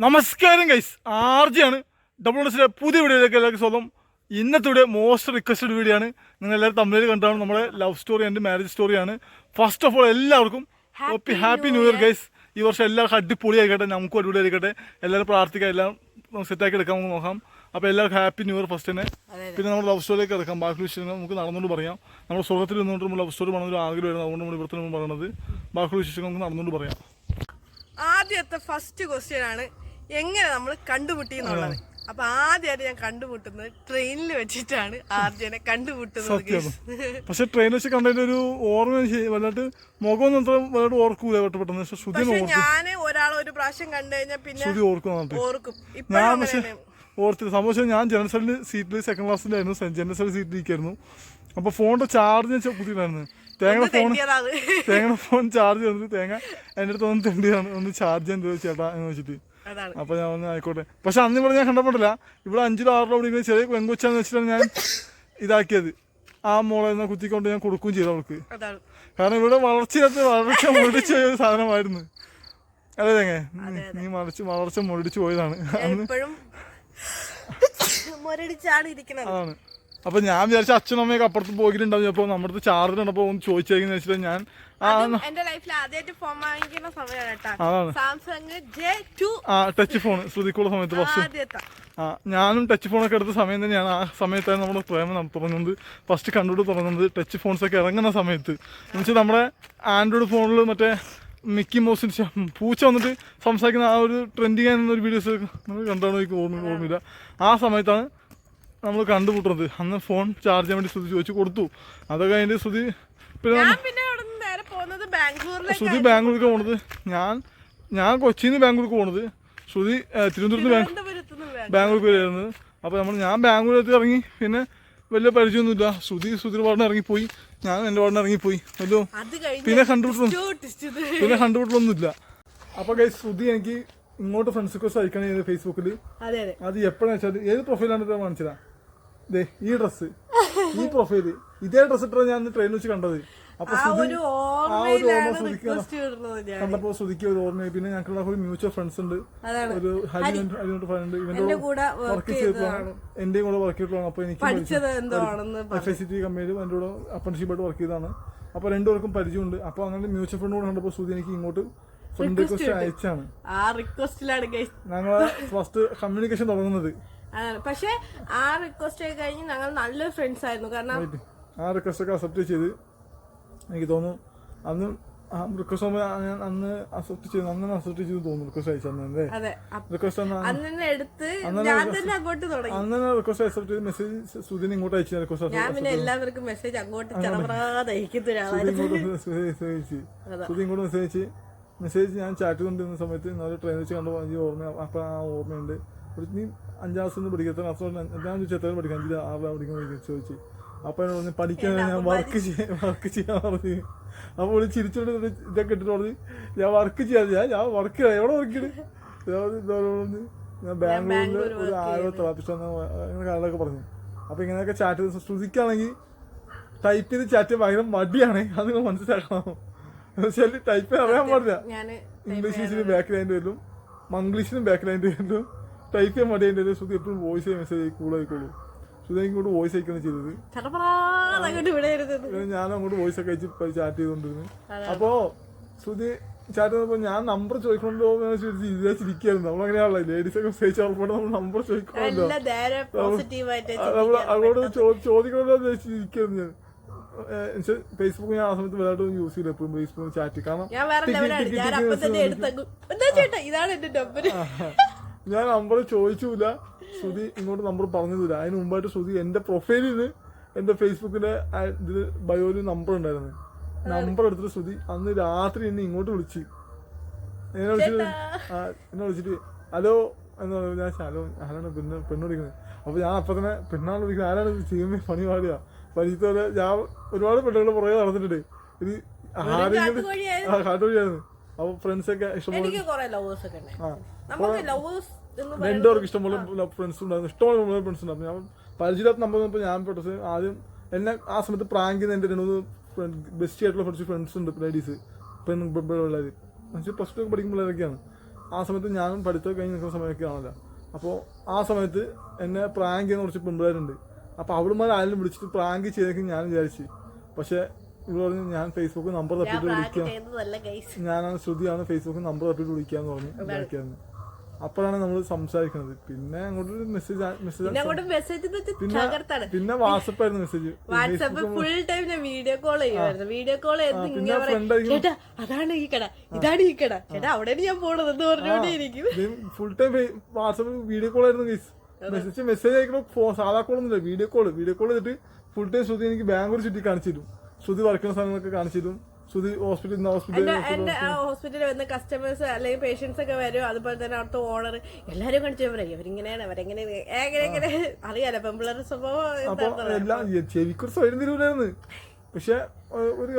നമസ്കാരം guys, ആർജിയാണ് W പുതിയ വീഡിയോയിലേക്ക് എല്ലാവർക്കും സ്വാഗതം. ഇന്നത്തെ വീഡിയോ മോസ്റ്റ് റിക്വസ്റ്റഡ് വീഡിയോ ആണ്. നിങ്ങൾ എല്ലാവരും തമ്മിൽ കണ്ടാണ് നമ്മുടെ ലവ് സ്റ്റോറി ആൻഡ് മാരേജ് സ്റ്റോറിയാണ്. ഫസ്റ്റ് ഓഫ് ഓൾ എല്ലാവർക്കും ഹാപ്പി ന്യൂ ഇയർ ഗൈസ്. ഈ വർഷം എല്ലാവർക്കും അടിപൊളി ആയിക്കട്ടെ, നമുക്കും അടിപൊളി ആയിക്കട്ടെ. എല്ലാവരും പ്രാർത്ഥിക്കാം, എല്ലാം സെറ്റാക്കി എടുക്കാൻ നമുക്ക് നോക്കാം. അപ്പോൾ എല്ലാവർക്കും ഹാപ്പി ന്യൂ ഇയർ ഫസ്റ്റ് തന്നെ. പിന്നെ നമ്മൾ ലവ് സ്റ്റോറിയിലേക്ക് എടുക്കാം. ബാക്കി വിശേഷങ്ങൾ നമുക്ക് നടന്നുകൊണ്ട് പറയാം. നമ്മുടെ സുഖത്തിൽ നിന്നുകൊണ്ട് നമ്മൾ ലവ് സ്റ്റോറി പറയുന്നൊരു ആഗ്രഹമായിരുന്നു, അതുകൊണ്ട് നമ്മൾ ഇവിടുത്തെ നമ്മൾ പറയുന്നത്. ബാക്കി വിശേഷങ്ങൾ നമുക്ക് നടന്നുകൊണ്ട് പറയാം. ആദ്യത്തെ ഫസ്റ്റ് ക്വസ്റ്റ്യൻ ആണ് എങ്ങനെ നമ്മൾ കണ്ടുമുട്ടി എന്നുള്ളത്. അപ്പൊ ആദ്യമായിട്ട് ഞാൻ കണ്ടുമുട്ടുന്നത് ട്രെയിനിൽ വെച്ചിട്ടാണ് ആർജനെ കണ്ടുമുട്ടുന്നത്. പക്ഷെ ട്രെയിനിൽ വെച്ച് കണ്ടതിന്റെ ഒരു ഓർമ്മ വല്ലാട്ട് മുഖം വല്ലാട്ട് ഓർക്കൂല പെട്ടെന്ന്. പക്ഷെ ഞാൻ ഒരാളെ ഒരു പ്രാവശ്യം കണ്ടു കഴിഞ്ഞാൽ പിന്നെ ഓർക്കും. ഞാൻ പക്ഷെ ഓർത്തില്ല സംഭവം. ഞാൻ ജനറൽ സെല്ലിൽ സീറ്റിൽ സെക്കൻഡ് ക്ലാസ്സിലായിരുന്നു, ജനറൽ സെൽ സീറ്റിലിരിക്കായിരുന്നു. അപ്പൊ ഫോണിന്റെ ചാർജ് ഞാൻ കുത്തിയിട്ടായിരുന്നു. തേങ്ങയുടെ ഫോൺ ചാർജ് ചെയ്തിട്ട് തേങ്ങ എൻ്റെ അടുത്ത് ഒന്ന് തെണ്ടിയാണ്, ഒന്ന് ചാർജ് ചെയ്യാൻ ചേട്ടാ എന്ന് വെച്ചിട്ട്. അപ്പൊ ഞാൻ ഒന്ന് ആയിക്കോട്ടെ. പക്ഷെ അന്ന് ഇവിടെ ഞാൻ കണ്ടപ്പെട്ടില്ല. ഇവിടെ 5 6 പഠിക്കുന്ന ചെറിയ പെങ്കൊച്ചാന്ന് വെച്ചിട്ടാണ് ഞാൻ ഇതാക്കിയത്. ആ മോളെ കുത്തിക്കൊണ്ട് ഞാൻ കൊടുക്കുകയും ചെയ്തു അവൾക്ക്. കാരണം ഇവിടെ വളർച്ച മുരടിച്ച ഒരു സാധനമായിരുന്നു. അതെ തേങ്ങ, നീ വളർച്ച മുരടിച്ചു പോയതാണ്. അതാണ്. അപ്പൊ ഞാൻ വിചാരിച്ച അച്ഛനും അമ്മയൊക്കെ അപ്പുറത്ത് പോയിട്ടുണ്ടാവും. അപ്പൊ നമ്മുടെ അടുത്ത് ചാർജ് ഉണ്ടപ്പോ ഒന്ന് ചോദിച്ചേക്കെന്ന് വെച്ചിട്ട് ഞാൻ ടച്ച് ഫോൺ ശ്രദ്ധിക്കുള്ള സമയത്ത് ഫസ്റ്റ് ഞാനും ടച്ച് ഫോണൊക്കെ എടുത്ത സമയം തന്നെയാണ്. ആ സമയത്താണ് നമ്മുടെ പ്രേമം തുടങ്ങുന്നത്. ഫസ്റ്റ് കണ്ടുപിടി തുടങ്ങുന്നത് ടച്ച് ഫോൺസ് ഒക്കെ ഇറങ്ങുന്ന സമയത്ത്. എന്ന് വെച്ചാൽ നമ്മുടെ ആൻഡ്രോയിഡ് ഫോണിൽ മറ്റേ മിക്കി മൗസിന് പൂച്ച വന്നിട്ട് സംസാരിക്കുന്ന ആ ഒരു ട്രെൻഡിങ് ആയിരുന്ന ഒരു വീഡിയോസ് നമ്മൾ കണ്ടാണോ എനിക്ക് ഓർമ്മയില്ല. ആ സമയത്താണ് നമ്മൾ കണ്ടുമുട്ടുന്നത്. അന്ന് ഫോൺ ചാർജ് ചെയ്യാൻ വേണ്ടി ശ്രുതി ചോദിച്ചു കൊടുത്തു. അതൊക്കെ കഴിഞ്ഞ് ശ്രുതി ബാംഗ്ലൂർക്ക് പോണത്. ഞാൻ കൊച്ചിയിൽ നിന്ന് ബാംഗ്ലൂർക്ക് പോണത്. ശ്രുതി തിരുവനന്തപുരത്ത് ബാംഗ്ലൂർക്ക് വരുന്നത്. അപ്പോൾ ഞാൻ ബാംഗ്ലൂരിലേക്ക് ഇറങ്ങി. പിന്നെ വലിയ പരിചയമൊന്നുമില്ല. ശ്രുതിയുടെ പാടിന് ഇറങ്ങിപ്പോയി, ഞാൻ എൻ്റെ പാടിന് ഇറങ്ങിപ്പോയി. വല്ലോ പിന്നെ കണ്ടുപിട്ടലൊന്നുമില്ല. അപ്പോൾ ഗൈസ് ശ്രുതി എനിക്ക് ഇങ്ങോട്ട് ഫ്രണ്ട്സ് റിക്വസ്റ്റ് അയക്കണേ ഫേസ്ബുക്കിൽ. അത് എപ്പോഴാണെന്ന് വെച്ചാൽ ഏത് പ്രൊഫൈലാണ് കാണിച്ചതാ? ഈ ഡ്രസ്സ്, ഈ പ്രൊഫൈല്, ഇതേ ഡ്രസ്സ് ഇട്ടാണ് ഞാൻ ട്രെയിനിൽ വെച്ച് കണ്ടത്. അപ്പൊ ആ ഒരു ഓർമ്മ കണ്ടപ്പോ ശ്രുതിക്ക് ഒരു ഓർമ്മ. പിന്നെ ഞങ്ങൾക്കുള്ള ഒരു മ്യൂച്വൽ ഫ്രണ്ട്സ് ഉണ്ട്, ഒരു ഹരിനോട്ട് ഫ്രണ്ട്. ഇവന്റെ വർക്ക് ചെയ്തിട്ടാണ്, എന്റെയും കൂടെ വർക്ക് ചെയ്തിട്ടാണ്. അപ്പൊ എനിക്ക് FICT കമ്പനിയിൽ എൻ്റെ കൂടെ അപ്രന്റീഷിപ്പായിട്ട് വർക്ക് ചെയ്തതാണ്. അപ്പൊ രണ്ടുപേർക്കും പരിചയമുണ്ട്. അപ്പൊ അങ്ങനെ മ്യൂച്വൽ ഫ്രണ്ട് കൂടെ കണ്ടപ്പോ ശ്രുതി എനിക്ക് ഇങ്ങോട്ട് ഫ്രണ്ട് റിക്വസ്റ്റ് അയച്ചാണ്. ഞങ്ങളെ ഫസ്റ്റ് കമ്മ്യൂണിക്കേഷൻ തുടങ്ങുന്നത്. പക്ഷെ ആ റിക്വസ്റ്റ് കഴിഞ്ഞ് ഞങ്ങൾ നല്ലൊരു ഫ്രണ്ട്സ് ആയിരുന്നു. കാരണം ആ റിക്വസ്റ്റ് ഒക്കെ അക്സെപ്റ്റ് ചെയ്ത് എനിക്ക് തോന്നുന്നു അന്ന് റിക്വസ്റ്റ് അന്ന് അക്സെപ്റ്റ് ചെയ്തു തോന്നുന്നു. റിക്വസ്റ്റ് അയച്ചല്ലേ റിക്വസ്റ്റ് അന്ന് റിക്വസ്റ്റ് അക്സെപ്റ്റ് ചെയ്ത് മെസ്സേജ് സുധിന് ഇങ്ങോട്ട് അയച്ചു. റിക്വസ്റ്റ് എല്ലാവർക്കും മെസ്സേജ് അങ്ങോട്ട് സുധി ഇങ്ങോട്ട് മെസ്സേജ് ഞാൻ ചാറ്റ് കൊണ്ടിരുന്ന സമയത്ത് നല്ല ട്രെയിൻ വെച്ച് കണ്ടു എനിക്ക് ഓർമ്മ. അപ്പൊ ആ ഓർമ്മയുണ്ട്. നീ 5ാം ക്ലാസ്സിൽ പഠിക്കാത്ത ഞാൻ ചോദിച്ചാൽ പഠിക്കാം 5 6 പഠിക്കാൻ ചോദിച്ചു. അപ്പൊ എന്നോട് പറഞ്ഞു പഠിക്കാൻ ഞാൻ വർക്ക് ചെയ്യാൻ പറഞ്ഞു. അപ്പൊ ഒരു ചിരിച്ചോണ്ട് ഇതൊക്കെ ഇട്ടിട്ട് പറഞ്ഞു ഞാൻ വർക്ക് ചെയ്യാതെ ഞാൻ വർക്ക് ചെയ്യാം. എവിടെ വർക്ക് ചെയ്ത് ഞാൻ ബാംഗ്ലൂരിൽ ഒരു തെറാപ്പിസ്റ്റ് അങ്ങനെ കാര്യങ്ങളൊക്കെ പറഞ്ഞു. അപ്പൊ ഇങ്ങനെയൊക്കെ ചാറ്റ് ചെയ്ത് ശ്രുതിക്കാണെങ്കിൽ ടൈപ്പ് ചെയ്ത് ചാറ്റ് ചെയ്യാൻ ഭയങ്കര മടിയാണ്. അത് നിങ്ങൾ മനസ്സിലാക്കണം. ടൈപ്പ് ചെയ്യാൻ അറിയാൻ പാടില്ല. ഇംഗ്ലീഷിന് ബാക്ക് ലൈൻ്റെ വരും, മംഗ്ലീഷിനും ബാക്ക് ലൈൻ്റെ വരും. ടൈപ്പ് ചെയ്യാൻ മടിയതിൻ്റെ വരും. ശ്രുതി എപ്പോഴും വോയിസ് മെസ്സേജ് കൂടുതലായിക്കോളൂ. ശ്രുതി ഇങ്ങോട്ട് വോയിസ് അയക്കുകയാണ് ചെയ്തത്. ഞാൻ അങ്ങോട്ട് വോയിസ് ഒക്കെ അയച്ച് ചാറ്റ് ചെയ്തോണ്ടിരുന്നു. അപ്പോ ശ്രുതി ചാറ്റ് ചെയ്തപ്പോ ഞാൻ നമ്പർ ചോദിക്കണല്ലോ ചിരിക്കായിരുന്നു. നമ്മളങ്ങനെയാണല്ലോ ലേഡീസ് ഒക്കെ മെസ്സേജ് ഉറപ്പോടെ നമ്മൾ നമ്പർ ചോദിക്കണമല്ലോ, നമ്മൾ അങ്ങോട്ട് ചോദിക്കണല്ലോ ചിരിക്കായിരുന്നു ഞാൻ. ഫേസ്ബുക്ക് ഞാൻ ആ സമയത്ത് വലുതായിട്ട് യൂസ് ചെയ്തു എപ്പോഴും ഫേസ്ബുക്ക് ചാറ്റ്. കാരണം ഞാൻ നമ്പർ ചോദിച്ചില്ല, ശ്രുതി ഇങ്ങോട്ട് നമ്പർ പറഞ്ഞില്ല. അതിന് മുമ്പായിട്ട് ശ്രുതി എന്റെ പ്രൊഫൈലിൽ നിന്ന് എന്റെ ഫേസ്ബുക്കിന്റെ ഇതിൽ ബയോയിൽ നമ്പർ ഉണ്ടായിരുന്നു. നമ്പർ എടുത്തിട്ട് ശ്രുതി അന്ന് രാത്രി എന്നെ ഇങ്ങോട്ട് വിളിച്ച് എന്നെ വിളിച്ചിട്ട് ഹലോ എന്ന് പറഞ്ഞു. ഞാൻ ഹലോ ആരാണ് പെണ്ണ് വിളിക്കുന്നത്? അപ്പൊ ഞാൻ അപ്പൊ തന്നെ പെണ്ണാണ് വിളിക്കുന്നത്. ആരാണ് ചെയ്യുമ്പോൾ പണി പാടുക പരിചയത്തോടെ. ഞാൻ ഒരുപാട് പെണ്ണുകൾ പുറകെ നടന്നിട്ടുണ്ട്. ഇത് ആരെങ്കിലും കാട്ടുവഴിയായിരുന്നു. അപ്പൊ ഫ്രണ്ട്സൊക്കെ ഇഷ്ടംപോലെ രണ്ടുപേർക്ക് ഇഷ്ടംപോലെ ഫ്രണ്ട്സ് ഉണ്ടായിരുന്നു, ഇഷ്ടംപോലെ ഫ്രണ്ട്സ് ഉണ്ടായിരുന്നു. ഞാൻ പരിചയമില്ലാത്ത നമ്പർ വന്നപ്പോൾ ഞാൻ പെട്ടത് ആദ്യം എന്നെ ആ സമയത്ത് പ്രാങ്ക് ചെയ്യുന്ന എൻ്റെ 2 ബെസ്റ്റ് ആയിട്ടുള്ള കുറച്ച് ഫ്രണ്ട്സ് ഉണ്ട്, ലേഡീസ് പെണ്ണുള്ളത്. പ്ലസ് 2 പഠിക്കുമ്പോഴൊക്കെയാണ്. ആ സമയത്ത് ഞാനും പഠിത്തം കഴിഞ്ഞ് നിൽക്കുന്ന സമയമൊക്കെ ആണല്ലോ. അപ്പോൾ ആ സമയത്ത് എന്നെ പ്രാങ്ക് ചെയ്യുന്ന കുറച്ച് പെൺപിള്ളേരുണ്ട്. അപ്പോൾ അവളുമാർ ആരെങ്കിലും വിളിച്ചിട്ട് പ്രാങ്ക് ചെയ്തേക്കും ഞാൻ വിചാരിച്ചു. പക്ഷേ ഇവിടെ പറഞ്ഞു ഞാൻ ഫേസ്ബുക്ക് നമ്പർ തപ്പിട്ട് വിളിക്കാം, ഞാനാണ് ശ്രുതിയാണ് ഫേസ്ബുക്ക് നമ്പർ തപ്പിട്ട് വിളിക്കാന്ന് പറഞ്ഞു വിചാരിക്കാന്ന്. അപ്പോഴാണ് നമ്മൾ സംസാരിക്കുന്നത്. പിന്നെ അങ്ങോട്ട് മെസ്സേജ് പിന്നെ വാട്സപ്പായിരുന്നു മെസ്സേജ്. ഫുൾ ടൈം ഞാൻ വീഡിയോ കോൾ ചെയ്യുമായിരുന്നു. വീഡിയോ കോൾ ചേട്ടാ അതാണ് ഈ കട, ഇതാണ് ഈ കട, ചേട്ടാ അവിടെ ഞാൻ പോണത് എന്ന് പറഞ്ഞോണ്ടിരിക്കും. Full time WhatsApp video call ആയിരുന്നു. മെസ്സേജ് അയക്കുമ്പോൾ സാധാ കോളൊന്നുമില്ല, വീഡിയോ കോൾ ചെയ്തിട്ട് ഫുൾ ടൈം ശ്രുതി എനിക്ക് ബാംഗ്ലൂർ ചുറ്റി കാണിച്ചു തരും. ശ്രുതി വർക്കുന്ന സ്ഥലങ്ങളൊക്കെ കാണിച്ചു തരും. ശ്രുതി എന്റെ ഹോസ്പിറ്റലിൽ വരുന്ന കസ്റ്റമേഴ്സ് അല്ലെങ്കിൽ പേഷ്യൻസ് ഒക്കെ വരും. അതുപോലെ തന്നെ അവിടുത്തെ ഓണർ എല്ലാരും കാണിച്ചു പറയും അവരിങ്ങനെയാണ് അവരെങ്ങനെ അറിയാലോ പെമ്പിള്ളേരുടെ സ്വഭാവം. അപ്പൊ എല്ലാം ചെവിക്കൊരു സ്വയം തരൂലായിരുന്നു. പക്ഷെ ഒരു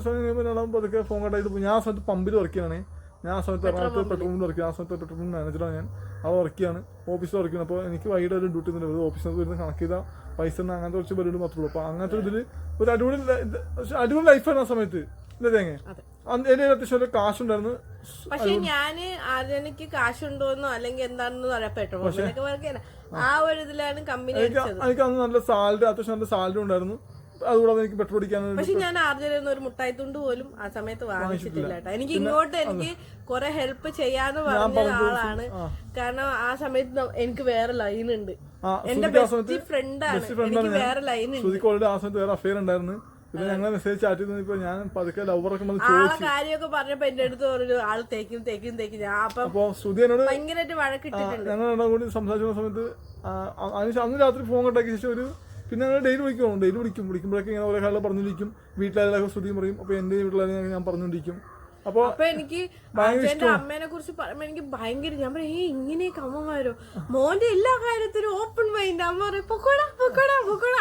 സമയം പതുക്കെ ഫോൺ കട്ടായിട്ട് പോയി. ഞാൻ ആ സമയത്ത് പമ്പിൽ വർക്ക് ചെയ്യണേ. ഞാൻ ആ സമയത്ത് എറണാകുളത്ത് പെട്രോൾ പമ്പ് വർക്ക് ചെയ്യും. ആ സമയത്ത് പെട്രോൾ പമ്പ് മാനേജറാണ് ഞാൻ. അവിടെ വർക്ക് ചെയ്യാണ്, ഓഫീസിൽ വർക്ക് ചെയ്യണം. അപ്പോൾ എനിക്ക് വൈകിട്ട് ഒരു ഡ്യൂട്ടി ഉണ്ട്. ഓഫീസിൽ വരുന്ന കണക്ക് ചെയ്താൽ പൈസ അങ്ങനത്തെ കുറച്ച് പരിപാടി മാത്രമേ ഉള്ളൂ. അപ്പോൾ അങ്ങനത്തെ ഇതിൽ ഒരു അടിപൊളി ലൈഫായിരുന്നു ആ സമയത്ത്. ഇല്ല തേങ്ങ എന്റെ അത്യാവശ്യം ഒരു കാശുണ്ടായിരുന്നു. പക്ഷെ ഞാന് ആദ്യക്ക് കാശുണ്ടോന്നോ അല്ലെങ്കിൽ എന്താണെന്നോ അറിയാം. പെട്രോൾ പമ്പിലൊക്കെ വർക്ക് ചെയ്യാൻ ആ ഒരു ഇതിലാണ് കമ്പനി. എനിക്ക് അന്ന് നല്ല സാലറി, അത്യാവശ്യം നല്ല സാലറി ഉണ്ടായിരുന്നു. അതുകൂടാതെ എനിക്ക് പെട്രോൾ അടിക്കാൻ. പക്ഷെ ഞാൻ ആർജന ഒരു മുട്ടായിത്തുണ്ട് പോലും ആ സമയത്ത് വാങ്ങിച്ചിട്ടില്ല കേട്ടോ. എനിക്ക് ഇങ്ങോട്ട് എനിക്ക് കുറെ ഹെൽപ്പ് ചെയ്യാന്ന് പറഞ്ഞ ആളാണ്. കാരണം ആ സമയത്ത് എനിക്ക് വേറെ ലൈൻ ഉണ്ട്. എന്റെ ബെസ്റ്റ് ഫ്രണ്ടാണ്, എനിക്ക് വേറെ ലൈൻ ഉണ്ട്. ആ സമയത്ത് വേറെ അഫെയർ ഉണ്ടായിരുന്നു. പിന്നെ ഞങ്ങളെ മെസ്സേജ് ചാറ്റ് ചെയ്തപ്പോ ഞാൻ പതുക്കെ ലവറൊക്കെ കാര്യമൊക്കെ പറഞ്ഞപ്പോ എന്റെ അടുത്ത് പറഞ്ഞു ആള് തേക്കും ഞാൻ അപ്പൊ ശ്രുതി എന്നോട് ഭയങ്കരമായിട്ട് വഴക്കിട്ടിട്ടുണ്ട്. ഞങ്ങൾ രണ്ടാം കൂടി സംസാരിക്കുന്ന സമയത്ത് അന്ന് രാത്രി ഫോൺ കട്ടാക്കിയ ശേഷം ഒരു പിന്നെ ഞങ്ങൾ ഡെയിലി വിളിക്കുമ്പോഴൊക്കെ ഇങ്ങനെ ഓരോ കാര്യങ്ങൾ പറഞ്ഞിരിക്കും. വീട്ടിലായാലും ശ്രുതിയും പറയും. അപ്പൊ എന്റെ വീട്ടിലായാലും ഞാൻ പറഞ്ഞോണ്ടിരിക്കും. അപ്പൊ എനിക്ക് എന്റെ അമ്മേനെ കുറിച്ച് പറയുമ്പോ എനിക്ക് ഭയങ്കര ഞാൻ പറയും ഇങ്ങനെയൊക്കെ അമ്മമാരോ മോന്റെ എല്ലാ കാര്യത്തിലും ഓപ്പൺ മൈൻഡ്. അമ്മ പറയും പൊക്കോടാ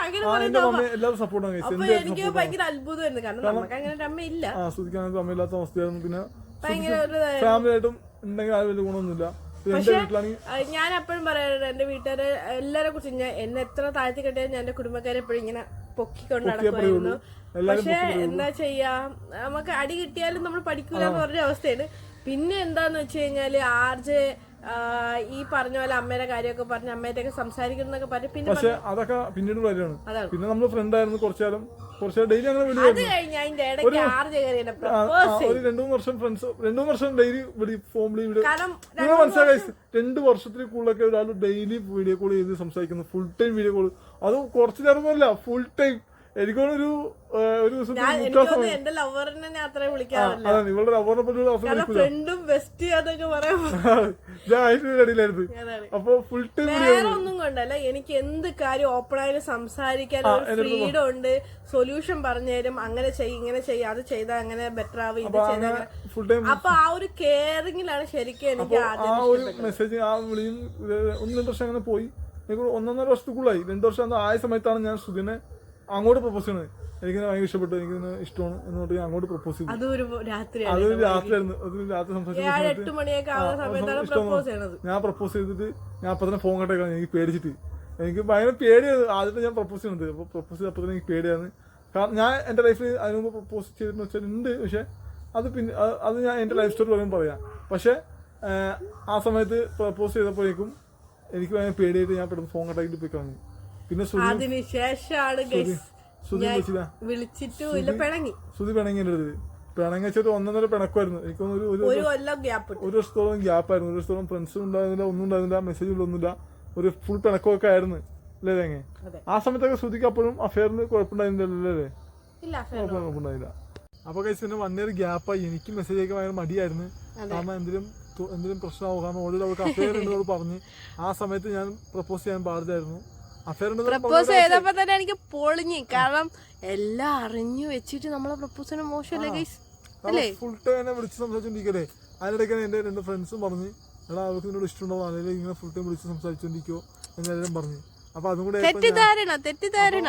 അങ്ങനെ പറയുന്നത്. അപ്പൊ എനിക്ക് ഭയങ്കര അത്ഭുതമായിരുന്നു. കാരണം നമുക്ക് അങ്ങനെ ഒരു അമ്മ ഇല്ല, അമ്മയില്ലാത്ത അവസ്ഥയായിരുന്നു. പിന്നെ ഫാമിലി ആയിട്ടും ഉണ്ടെങ്കിൽ ആരും വലിയ ഗുണമൊന്നുമില്ല. പക്ഷെ ഞാൻ എപ്പോഴും പറയാറുണ്ട് എന്റെ വീട്ടുകാരെ എല്ലാരെ കുറിച്ച് എന്നെ എത്ര താഴ്ത്തി കെട്ടിയാൽ ഞാൻ എന്റെ കുടുംബക്കാരെ എപ്പോഴും ഇങ്ങനെ പൊക്കിക്കൊണ്ട് നടക്കുമായിരുന്നു. പക്ഷെ എന്താ ചെയ്യാ, നമുക്ക് അടി കിട്ടിയാലും നമ്മൾ പഠിക്കൂലെന്ന് പറഞ്ഞ അവസ്ഥയാണ്. പിന്നെ എന്താന്ന് വെച്ച് കഴിഞ്ഞാല് ആർജെ ഈ പറഞ്ഞ പോലെ അമ്മയുടെ കാര്യമൊക്കെ പറഞ്ഞ് അമ്മയൊക്കെ സംസാരിക്കുന്നൊക്കെ പറഞ്ഞു. പിന്നെ പക്ഷെ അതൊക്കെ പിന്നീട് കാര്യമാണ്. പിന്നെ നമ്മൾ ഫ്രണ്ട് ആയിരുന്നു കുറച്ചാലും ഡെയിലി അങ്ങനെ ഒരു 2-3 വർഷം ഡെയിലി ഫോൺ വിളി. മനസ്സിലായി 2 വർഷത്തിൽ കൂടുതലൊക്കെ ഒരാൾ ഡെയിലി വീഡിയോ കോൾ ചെയ്ത് സംസാരിക്കുന്നു. Full time video call. അത് കുറച്ച് നേരമൊന്നുമല്ല, ഫുൾ ടൈം. എനിക്കൊരു എന്റെ ലവറിനെ ഞാൻ അത്രയും വിളിക്കാറില്ല. ഇവളുടെ ലവറിനെ ഫ്രണ്ടും ബെസ്റ്റ് അതൊക്കെ അപ്പൊ ഫുൾ ടൈം വേറെ ഒന്നും കൊണ്ടല്ല, എനിക്ക് എന്ത് കാര്യം ഓപ്പൺ ആയിട്ട് സംസാരിക്കാൻ ഒരു ഫ്രീഡം ഉണ്ട്. സൊല്യൂഷൻ പറഞ്ഞുതരും. അങ്ങനെ ചെയ്യും, ഇങ്ങനെ ചെയ്യും, അത് ചെയ്താൽ അങ്ങനെ ബെറ്റർ ആവും, ഇത് ചെയ്താൽ. അപ്പൊ ആ ഒരു കെയറിങ്ങിലാണ് ശരിക്കും എനിക്ക് ആ ഒരു മെസ്സേജ് ആ വിളിയും 1-2 വർഷം അങ്ങനെ പോയി. എനിക്ക് 1.5 വർഷത്തിക്കുള്ളായി. 2 വർഷം ആയ സമയത്താണ് ഞാൻ ശ്രുതിനെ അങ്ങോട്ട് പ്രപ്പോസ് ചെയ്യുന്നത്. എനിക്കിനെ ഭയങ്കര ഇഷ്ടപ്പെട്ടു, എനിക്കിനെ ഇഷ്ടമാണ് എന്ന് പറഞ്ഞിട്ട് ഞാൻ അങ്ങോട്ട് പ്രപ്പോസ് ചെയ്തു. അതൊരു രാത്രിയായിരുന്നു. രാത്രി സംസാരിച്ചു. ഞാൻ പ്രപ്പോസ് ചെയ്തിട്ട് ഞാൻ അപ്പൊ തന്നെ ഫോൺ കട്ടേക്കാണ്. എനിക്ക് പേടിച്ചിട്ട് എനിക്ക് ഭയങ്കര പേടിയായിരുന്നു. ആദ്യത്തെ ഞാൻ പ്രപ്പോസ് ചെയ്യുന്നത്. അപ്പൊ പ്രപ്പോസ് ചെയ്തപ്പോൾ തന്നെ എനിക്ക് പേടിയായിരുന്നു. കാരണം ഞാൻ എന്റെ ലൈഫിൽ അതിന് മുമ്പ് പ്രപ്പോസ് ചെയ്തെന്ന് വെച്ചാൽ ഉണ്ട്. പക്ഷെ അത് പിന്നെ അത് ഞാൻ എന്റെ ലൈഫ് സ്റ്റോറി പറയുമ്പോൾ പറയാം. പക്ഷെ ആ സമയത്ത് പ്രപ്പോസ് ചെയ്തപ്പോഴേക്കും എനിക്ക് ഭയങ്കര പേടിയായിട്ട് ഞാൻ പെട്ടെന്ന് ഫോൺ കട്ടാക്കിട്ട് പോയി കളഞ്ഞു. പിന്നെ അതിനുശേഷമാണ് ശ്രുതി പിണങ്ങി എൻ്റെ അടുത്ത്. പിണങ്ങിച്ചിട്ട് 1.5 പിണക്കുമായിരുന്നു. എനിക്കൊന്നും ഒരു വർഷത്തോളം ഗ്യാപ്പായിരുന്നു. 1 വർഷത്തോളം ഫ്രണ്ട്സും ഉണ്ടായിരുന്നില്ല, ഒന്നും ഉണ്ടായിരുന്നില്ല, മെസ്സേജുകളൊന്നുമില്ല. ഒരു ഫുൾ പിണക്കമൊക്കെ ആയിരുന്നു അല്ലേ തേങ്ങ? ആ സമയത്തൊക്കെ ശ്രുതിക്ക് അപ്പോഴും അഫെയറിന് കുഴപ്പമുണ്ടായിരുന്നില്ലല്ലേ? കുഴപ്പമുണ്ടായില്ല. അപ്പൊ കഴിച്ച് 1 ഇയർ ഗ്യാപ്പായി. എനിക്ക് മെസ്സേജ് അയക്കാൻ ഭയങ്കര മടിയായിരുന്നു. കാരണം എന്തെങ്കിലും പ്രശ്നമാവും. കാരണം ഓൾറെഡി അവർക്ക് അഫെയർ ഉണ്ടെന്നോട് പറഞ്ഞ് ആ സമയത്ത് ഞാൻ പ്രപ്പോസ് ചെയ്യാൻ പാടില്ലായിരുന്നു. പ്രപ്പോസ് ചെയ്തപ്പോ തന്നെ എനിക്ക് പൊളിഞ്ഞു. കാരണം എല്ലാം അറിഞ്ഞു വെച്ചിട്ട് നമ്മളെ പ്രപ്പോസിന് മോശമല്ലേ ഗൈസ്? അല്ലേ? ഫുൾ ടൈം എന്നെ വിളിച്ച് സംസാരിച്ചോണ്ടിരിക്കല്ലേ. അതിനിടയ്ക്ക് എന്റെ 2 ഫ്രണ്ട്സും പറഞ്ഞു എടാ അവർക്ക് നിന്നോട് ഇഷ്ടമുണ്ടോ, അല്ലെങ്കിൽ ഇങ്ങനെ ഫുൾ ടൈം വിളിച്ച് സംസാരിച്ചോണ്ടിരിക്കോ എന്നെല്ലാം പറഞ്ഞു. അപ്പൊ അതും കൂടെ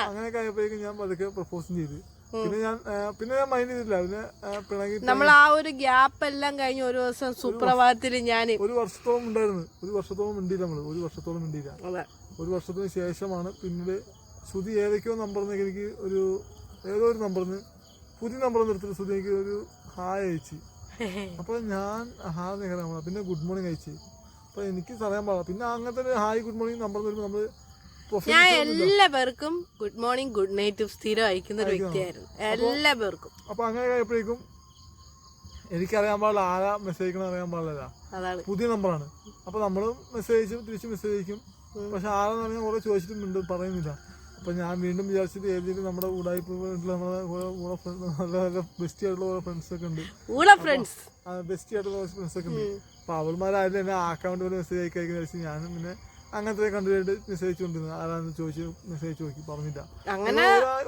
അങ്ങനെയൊക്കെ ആയപ്പോഴേക്കും ഞാൻ പതുക്കെ പ്രപ്പോസും ചെയ്ത്. പിന്നെ ഞാൻ മൈൻഡ് ചെയ്തില്ല. പിന്നെ പിണങ്ങി നമ്മൾ ആ ഒരു ഗ്യാപ്പ് എല്ലാം കഴിഞ്ഞ് ഒരു ദിവസം സുപ്രഭാതത്തിൽ ഞാൻ 1 വർഷത്തോളം ഉണ്ടായിരുന്നു. 1 വർഷത്തോളം മിണ്ടിയില്ല നമ്മള്. 1 വർഷത്തോളം മിണ്ടിയില്ല. 1 വർഷത്തിന് ശേഷമാണ് പിന്നീട് ശ്രുതി ഏതൊക്കെയോ നമ്പറിന്ന് എനിക്ക് ഏതോ ഒരു നമ്പറിന്ന് പുതിയ നമ്പർ എടുത്തിട്ട് ശ്രുതി എനിക്ക് ഒരു ഹായ് അയച്ചു. അപ്പൊ ഞാൻ ഹായ് നിൽക്കാൻ പിന്നെ ഗുഡ് മോർണിംഗ് അയച്ചു. അപ്പൊ എനിക്ക് അറിയാൻ പാടില്ല. പിന്നെ അങ്ങനത്തെ ഹായ് ഗുഡ് മോർണിംഗ് നമ്പർ വരുമ്പോൾ നമ്മള് ഞാൻ എല്ലാ പേർക്കും ഗുഡ് മോർണിംഗ് ഗുഡ് നൈറ്റ് സ്ഥിരം അയക്കുന്ന ഒരു വ്യക്തിയായിരുന്നു, എല്ലാ പേർക്കും. അപ്പൊ അങ്ങനെ ആയപ്പോഴേക്കും എനിക്കറിയാൻ പാടില്ല ആരാ മെസ്സേജ് അയക്കണം, അറിയാൻ പാടില്ല. പുതിയ നമ്പറാണ്. അപ്പൊ നമ്മളും മെസ്സേജ് അയച്ചും തിരിച്ച് മെസ്സേജ് അയക്കും. പക്ഷെ ആരാന്ന് പറഞ്ഞാൽ കുറെ ചോദിച്ചിട്ടുണ്ട്, പറയുന്നില്ല. അപ്പൊ ഞാൻ വീണ്ടും വിചാരിച്ചിട്ട് ഏതെങ്കിലും നമ്മുടെ ഉടായ്പ നമ്മളെ നല്ല ബെസ്റ്റ് ആയിട്ടുള്ള കുറെ ഫ്രണ്ട്സ് ഒക്കെ ഉണ്ട്, ബെസ്റ്റ് ആയിട്ടുള്ള ഫ്രണ്ട്സ് ഒക്കെ ഉണ്ട്. അപ്പൊ അവൾമാരായാലും എന്നെ ആക്കാൻ വേണ്ടി ഒരു മെസ്സേജ് അയക്കാൻ വെച്ച് ഞാനും പിന്നെ അങ്ങനത്തെ കണ്ടുപോയിട്ട് മെസ്സേജ് അയച്ചുകൊണ്ടിരുന്നു. ആരാന്ന് ചോദിച്ചു മെസ്സേജ് നോക്കി പറഞ്ഞില്ല.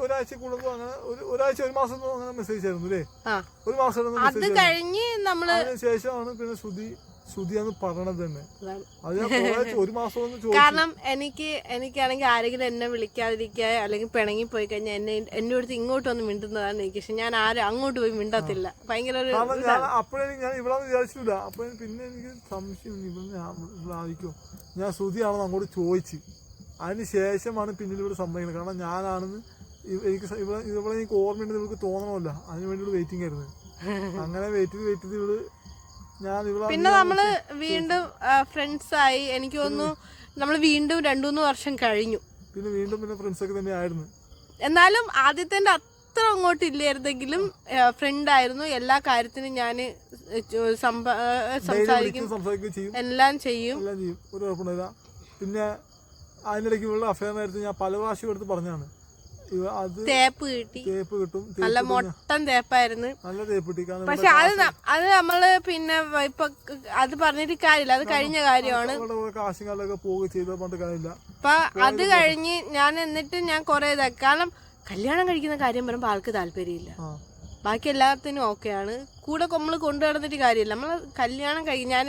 ഒരാഴ്ച കൂടുമ്പോ അങ്ങനെ ഒരാഴ്ച ഒരു മാസം അങ്ങനെ മെസ്സേജ് ആയിരുന്നു അല്ലേ, ഒരു മാസം അതിന് ശേഷമാണ് പിന്നെ ശ്രുതിയാന്ന് പറയണത് തന്നെ. അത് ഞാൻ ഒരു മാസം കാരണം എനിക്കാണെങ്കിൽ ആരെങ്കിലും എന്നെ വിളിക്കാതിരിക്കുക അല്ലെങ്കിൽ പിണങ്ങി പോയി കഴിഞ്ഞാൽ എന്നെ അടുത്ത് ഇങ്ങോട്ട് വന്ന് മിണ്ടുന്നതാണ് എനിക്ക് ഇഷ്ടം. ഞാൻ ആരും അങ്ങോട്ട് പോയി മിണ്ടത്തില്ല, ഭയങ്കര അപ്പോഴേക്കും ഞാൻ ഇവിടെ വിചാരിച്ചില്ല. അപ്പൊ പിന്നെ എനിക്ക് സംശയം ഇവിടായിരിക്കും ഞാൻ ശ്രുതിയാണെന്ന് അങ്ങോട്ട് ചോദിച്ചു. അതിന് ശേഷമാണ് പിന്നീട് ഇവിടെ സംഭവിക്കുന്നത്. കാരണം ഞാനാണെന്ന് എനിക്ക് ഇവിടെ എനിക്ക് ഓർമ്മയുണ്ടെന്ന് ഇവർക്ക് തോന്നണമല്ല, അതിന് വേണ്ടി വെയിറ്റിംഗ് ആയിരുന്നു. അങ്ങനെ വെയിറ്റ് ചെയ്ത് ഇവിടെ പിന്നെ നമ്മള് വീണ്ടും ഫ്രണ്ട്സ് ആയി. എനിക്ക് തോന്നുന്നു നമ്മള് വീണ്ടും 2-3 വർഷം കഴിഞ്ഞു. പിന്നെ വീണ്ടും ഫ്രണ്ട്സ് ഒക്കെ തന്നെ ആയിരുന്നു. എന്നാലും ആദ്യത്തെ അത്ര അങ്ങോട്ട് ഇല്ലായിരുന്നെങ്കിലും ഫ്രണ്ട് ആയിരുന്നു. എല്ലാ കാര്യത്തിനും ഞാൻ സംസാരിക്കും, എല്ലാം ചെയ്യും. ഒരു കുഴപ്പമില്ല. പിന്നെ അതിനിടയ്ക്ക് ഉള്ള അഫയറിനായിരുന്നു ഞാൻ പല പ്രാവശ്യം എടുത്ത് പറഞ്ഞാണ്. തേപ്പ് കിട്ടും, നല്ല മൊട്ടൻ തേപ്പായിരുന്നു. നല്ല തേപ്പ് കിട്ടി. പക്ഷെ അത് നമ്മള് പിന്നെ ഇപ്പൊ അത് പറഞ്ഞിട്ട് കാര്യമില്ല, അത് കഴിഞ്ഞ കാര്യമാണ്. അപ്പൊ അത് കഴിഞ്ഞ് ഞാൻ കൊറേ ഇതാക്കി. കാരണം കല്യാണം കഴിക്കുന്ന കാര്യം പറയുമ്പോ ആൾക്ക് താല്പര്യമില്ല, ബാക്കി എല്ലാത്തിനും ഓക്കെയാണ്. കൂടെ നമ്മൾ കൊണ്ടു നടന്നിട്ട് കാര്യമില്ല. നമ്മൾ കല്യാണം ഞാൻ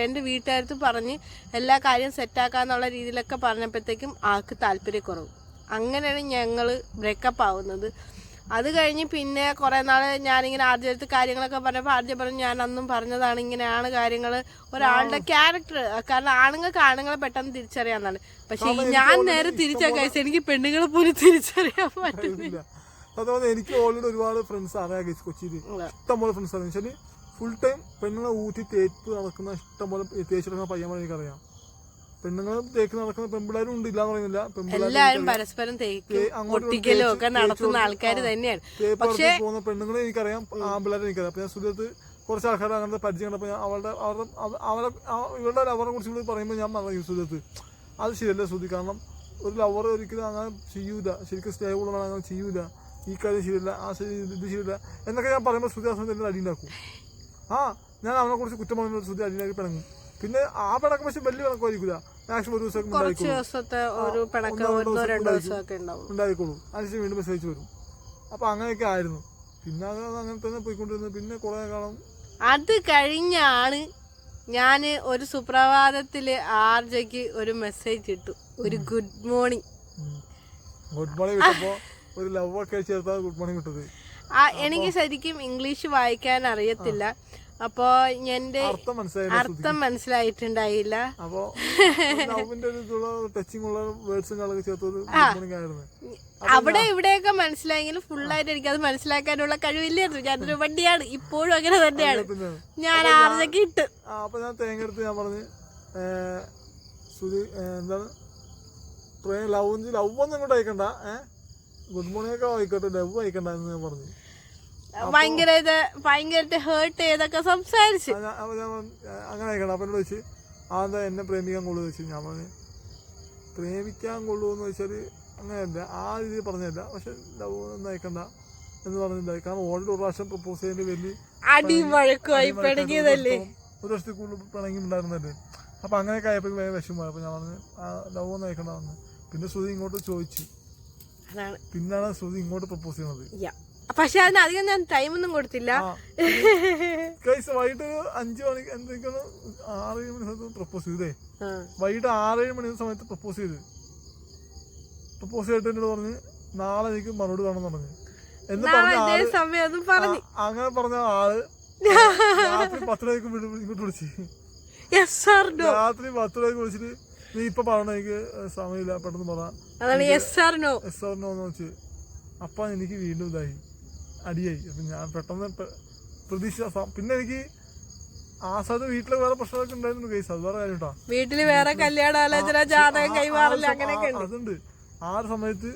എൻ്റെ വീട്ടുകാരത്ത് പറഞ്ഞ് എല്ലാ കാര്യം സെറ്റാക്കാന്നുള്ള രീതിയിലൊക്കെ പറഞ്ഞപ്പോഴത്തേക്കും ആൾക്ക് താല്പര്യക്കുറവ്. അങ്ങനെയാണ് ഞങ്ങൾ ബ്രേക്കപ്പ് ആവുന്നത്. അത് കഴിഞ്ഞ് പിന്നെ കുറേ നാൾ ഞാനിങ്ങനെ ആദ്യത്തെ കാര്യങ്ങളൊക്കെ പറഞ്ഞപ്പോൾ ആദ്യം പറഞ്ഞു ഞാൻ അന്നും പറഞ്ഞതാണ് ഇങ്ങനെയാണ് കാര്യങ്ങൾ. ഒരാളുടെ ക്യാരക്ടർ, കാരണം ആണുങ്ങൾക്ക് ആണുങ്ങളെ പെട്ടെന്ന് തിരിച്ചറിയാന്നാണ്. പക്ഷെ ഞാൻ നേരെ തിരിച്ചാൽ എനിക്ക് പെണ്ണുങ്ങളെ പോലും തിരിച്ചറിയാൻ പറ്റുന്നില്ല. അതുപോലെ എനിക്ക് ഓൾറെഡി ഒരുപാട് ഫ്രണ്ട്സ് അറിയാം കൊച്ചിയിൽ, ഇഷ്ടംപോലെ ഫ്രണ്ട്സ് അറിയാം. വെച്ചാൽ ഫുൾ ടൈം പെണ്ണുങ്ങളെ ഊറ്റി തേപ്പ് നടക്കുന്ന ഇഷ്ടംപോലെ തേച്ച് നടക്കുന്ന പയ്യന്മാരെ എനിക്കറിയാം. പെണ്ണുങ്ങൾ തേക്ക് നടക്കുന്ന പെൺപിള്ളേരും ഉണ്ട്, ഇല്ലാന്ന് പറയുന്നില്ല. എല്ലാവരും പരസ്പരം നടത്തുന്ന ആൾക്കാർ തന്നെയാണ്. പക്ഷേ പോകുന്ന പെണ്ണുങ്ങളെ എനിക്കറിയാം, ആൺപിള്ളേരെ എനിക്കറിയാം. അപ്പൊ ഞാൻ സുഹൃത്ത് കുറച്ച് ആൾക്കാരെ അങ്ങനത്തെ പരിചയം കണ്ടപ്പോൾ ഇവരുടെ ലവറെ കുറിച്ച് പറയുമ്പോൾ ഞാൻ പറഞ്ഞു സുഹൃത്ത് അത് ശരിയല്ല ശ്രുതി. കാരണം ഒരു ലവർ ഒരിക്കലും അങ്ങനെ ചെയ്യൂല, ശരിക്കും സ്നേഹമുള്ളവരാണ് അങ്ങനെ ചെയ്യൂല, ഈ കാര്യം ശരിയല്ല, ആ ശരി ഇത് ശരിയല്ല എന്നൊക്കെ ഞാൻ പറയുമ്പോൾ ശ്രുതി ആ സമയത്ത് എന്നെ അടിയുണ്ടാക്കും. ഞാൻ അവനെ കുറിച്ച് കുറ്റം പറയുമ്പോൾ ശ്രുതി അടിയുണ്ടാക്കി പിണങ്ങും. പിന്നെ ആ പിണക്കം പക്ഷെ വലിയ പിണക്കമായിരിക്കില്ല, മാക്സിമം ഒരു ദിവസം ഉണ്ടായിക്കോളൂ. അതിനുശേഷം വീണ്ടും മെസ്സേജ് വരും. അപ്പൊ അങ്ങനെയൊക്കെ ആയിരുന്നു. പിന്നെ അങ്ങനെ തന്നെ പോയിക്കൊണ്ടിരുന്നത്. പിന്നെ കുറെ കാലം അത് കഴിഞ്ഞാണ് ഞാൻ ഒരു സുപ്രഭാതത്തില് ആർജയ്ക്ക് ഒരു മെസ്സേജ് ഇട്ടു, ഒരു ഗുഡ് മോർണിംഗ്. കിട്ടപ്പോ ഒരു ലവ് ഒക്കെ ചേർത്താ ഗുഡ് മോർണിംഗ് കിട്ടത്. എനിക്ക് ശരിക്കും ഇംഗ്ലീഷ് വായിക്കാൻ അറിയത്തില്ല. അപ്പൊ എന്റെ അർത്ഥം മനസ്സിലായിട്ടുണ്ടായില്ല. അവിടെ ഇവിടെയൊക്കെ മനസ്സിലായെങ്കിലും ഫുള്ളായിട്ട് എനിക്കത് മനസ്സിലാക്കാനുള്ള കഴിവില്ലായിരുന്നു. ഞാനൊരു വണ്ടിയാണ്, ഇപ്പോഴും അങ്ങനെ തന്നെയാണ്. ഞാൻ ആർജയ്ക്ക് ഇട്ട് അപ്പൊ ഞാൻ തേങ്ങ എടുത്ത് ഞാൻ പറഞ്ഞു എന്താണ് ലവ് ഒന്നും ഇങ്ങോട്ട് അയക്കണ്ട, ഗുഡ് മോർണിംഗ് ഒക്കെ വായിക്കോട്ടെ, ലവ് വായിക്കണ്ട എന്ന് ഞാൻ പറഞ്ഞു. ഭയങ്കരമായിട്ട് ഹേർട്ട് ചെയ്തൊക്കെ സംസാരിച്ച് അങ്ങനെ അയക്കണം. അപ്പൊ എന്നോട് വെച്ച് അതെന്താ എന്നെ പ്രേമിക്കാൻ കൊള്ളു വെച്ച്. ഞാൻ പറഞ്ഞു പ്രേമിക്കാൻ കൊള്ളൂന്ന് വെച്ചാൽ അങ്ങനെയല്ല, ആ രീതിയിൽ പറഞ്ഞല്ല. പക്ഷെ ലവ് ഒന്നും അയക്കണ്ട എന്ന് പറഞ്ഞില്ല. കാരണം ഓൾറെഡി ഒരു പ്രാവശ്യം പ്രപ്പോസ് ചെയ്യേണ്ടി വലിയ ഒരു വർഷത്തിൽ കൂടുതൽ പിണങ്ങി ഉണ്ടായിരുന്നല്ലേ. അപ്പൊ അങ്ങനെയൊക്കെ ആയപ്പോൾ വിഷമമായി. അപ്പൊ ഞാൻ പറഞ്ഞു ആ ലവ് ഒന്നും അയക്കണ്ട വന്ന്. പിന്നെ ശ്രുതി ഇങ്ങോട്ട് ചോദിച്ചു, പിന്നാണ് ശ്രുതി ഇങ്ങോട്ട് പ്രപ്പോസ് ചെയ്യുന്നത്. പക്ഷെ അതിനധികം ഞാൻ ടൈമൊന്നും കൊടുത്തില്ല. വൈകിട്ട് 5 മണിക്ക് എന്തൊക്കെയാണ് 6-7 മണി സമയത്ത് പ്രപ്പോസ് ചെയ്തേ. വൈകിട്ട് 6-7 മണി സമയത്ത് പ്രപ്പോസ് ചെയ്തിട്ട് എന്നോട് പറഞ്ഞ് നാളെ എനിക്ക് മറുപടി വേണമെന്ന് പറഞ്ഞു. എന്ന് പറഞ്ഞ അങ്ങനെ പറഞ്ഞ ആള് രാത്രി 10 രൂപയ്ക്ക് ഇങ്ങോട്ട് വിളിച്ച്, രാത്രി 10 രൂപയ്ക്ക് വിളിച്ചിട്ട് നീ ഇപ്പൊ പറഞ്ഞ എനിക്ക് സമയമില്ല, പെട്ടെന്ന് പറയാം എന്ന് വെച്ച്. അപ്പൊ എനിക്ക് വീണ്ടും ഇതായി, അടിയായി. അപ്പൊ ഞാൻ പിന്നെ എനിക്ക് ആ സമയത്ത് വീട്ടിലെ വേറെ പ്രശ്നമൊക്കെ ഉണ്ടായിരുന്നു കേസ്, അത് വേറെ കാര്യം കേട്ടോ. വീട്ടില് വേറെ കല്യാണാലോചന ജാതകം കൈമാറില്ല അങ്ങനെയൊക്കെ അതുണ്ട്. ആ ഒരു സമയത്ത്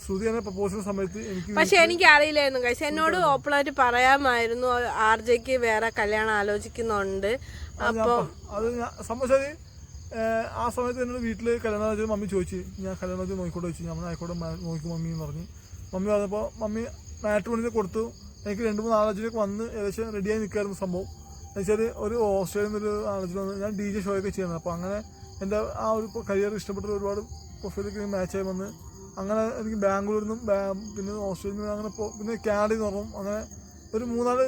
ശ്രുതി എന്നെ പ്രപ്പോസ് ചെയ്യുന്ന സമയത്ത് എനിക്ക് പക്ഷെ എനിക്ക് അറിയില്ലായിരുന്നു കഴിച്ച് എന്നോട് ഓപ്പണായിട്ട് പറയാമായിരുന്നു ആർജയ്ക്ക് വേറെ കല്യാണം ആലോചിക്കുന്നുണ്ട്. അപ്പൊ അത് സംഭവിച്ചത് ആ സമയത്ത് എന്നോട് വീട്ടില് കല്യാണം മമ്മി ചോദിച്ചു, ഞാൻ കല്യാണം നോക്കിക്കോട്ടെ ചോദിച്ചു. ഞാൻ ആയിക്കോട്ടെ നോക്കി മമ്മി എന്ന് പറഞ്ഞു. മമ്മി പറഞ്ഞപ്പോൾ മമ്മി മാട്രിമോണിയിൽ കൊടുത്തു. എനിക്ക് 2-3 ആലോചനയൊക്കെ വന്ന് ഏകദേശം റെഡിയായി നിൽക്കായിരുന്നു സംഭവം. എന്നുവെച്ചാൽ ഒരു ഓസ്ട്രേലിയയിൽ നിന്നൊരു ആലോചന വന്ന് ഞാൻ DJ ഷോയൊക്കെ ചെയ്യുന്നത്. അപ്പോൾ അങ്ങനെ എൻ്റെ ആ ഒരു കരിയർ ഇഷ്ടപ്പെട്ട ഒരുപാട് പ്രൊഫൈലൊക്കെ മാച്ചായി വന്ന് അങ്ങനെ എനിക്ക് ബാംഗ്ലൂരിൽ നിന്നും പിന്നെ ഓസ്ട്രേലിയയിൽ നിന്ന് അങ്ങനെ പിന്നെ കാനഡയിൽ നിന്ന് പറഞ്ഞു. അങ്ങനെ ഒരു 3-4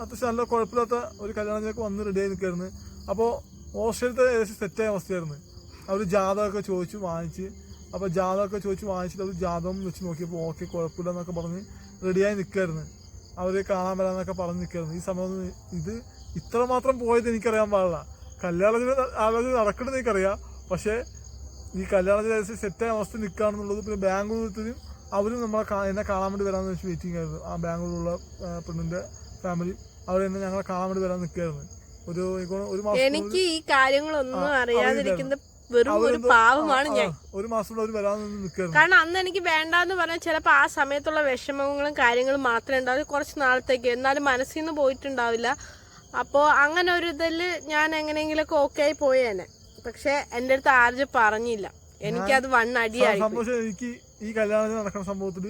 അത്യാവശ്യം നല്ല കുഴപ്പമില്ലാത്ത ഒരു കല്യാണത്തിലേക്ക് വന്ന് റെഡിയായി നിൽക്കായിരുന്നു. അപ്പോൾ ഓസ്ട്രേലിയത്തെ ഏകദേശം സെറ്റായ അവസ്ഥയായിരുന്നു. അവർ ജാതകമൊക്കെ ചോദിച്ച് വാങ്ങിച്ച്, അപ്പോൾ ജാതകമൊക്കെ ചോദിച്ച് വാങ്ങിച്ചിട്ട് അവർ ജാതകം വെച്ച് നോക്കിയപ്പോൾ ഓക്കെ കുഴപ്പമില്ല എന്നൊക്കെ പറഞ്ഞ് റെഡിയായി നിൽക്കായിരുന്നു. അവരെ കാണാൻ വരാമെന്നൊക്കെ പറഞ്ഞ് നിൽക്കായിരുന്നു. ഈ സമയം ഇത് ഇത്രമാത്രം പോയത് എനിക്കറിയാൻ പാടില്ല. കല്യാണത്തിന് ആലോചന നടക്കണമെന്ന് എനിക്കറിയാം, പക്ഷേ ഈ കല്യാണത്തിന് ഏകദേശം സെറ്റായ അവസ്ഥ നിൽക്കുകയാണെന്നുള്ളത്. പിന്നെ ബാംഗ്ലൂരിൽ അവരും എന്നെ കാണാൻ വേണ്ടി വരാമെന്ന് വെച്ച് വെയിറ്റിംഗ് ആയിരുന്നു. ആ ബാംഗ്ലൂരിലുള്ള പെണ്ണിൻ്റെ ഫാമിലി അവരെന്നെ ഞങ്ങളെ കാണാൻ വേണ്ടി വരാൻ നിൽക്കുകയായിരുന്നു. ഒരു മാസം എനിക്ക് ഈ കാര്യങ്ങളൊന്നും അറിയാതിരിക്കുന്ന വെറും ഒരു പാവമാണ് ഞാൻ. ഒരു മാസം അവർ വരാൻ നിൽക്കുകയായിരുന്നു. കാരണം അന്ന് എനിക്ക് വേണ്ടാന്ന് പറഞ്ഞാൽ ചിലപ്പോൾ ആ സമയത്തുള്ള വിഷമങ്ങളും കാര്യങ്ങളും മാത്രമേ ഉണ്ടാവും, കുറച്ച് നാളത്തേക്ക്. എന്നാലും മനസ്സിൽ നിന്ന് പോയിട്ടുണ്ടാവില്ല. അപ്പോൾ അങ്ങനെ ഒരു ഇതിൽ ഞാൻ എങ്ങനെയെങ്കിലുമൊക്കെ ഓക്കെ ആയി പോയേനെ. പക്ഷെ എൻ്റെ അടുത്ത് ആർജ് പറഞ്ഞില്ല. എനിക്കത് വണ്ണടിയായി. എനിക്ക് ഈ കല്യാണത്തിന് നടക്കുന്ന സംഭവത്തിൽ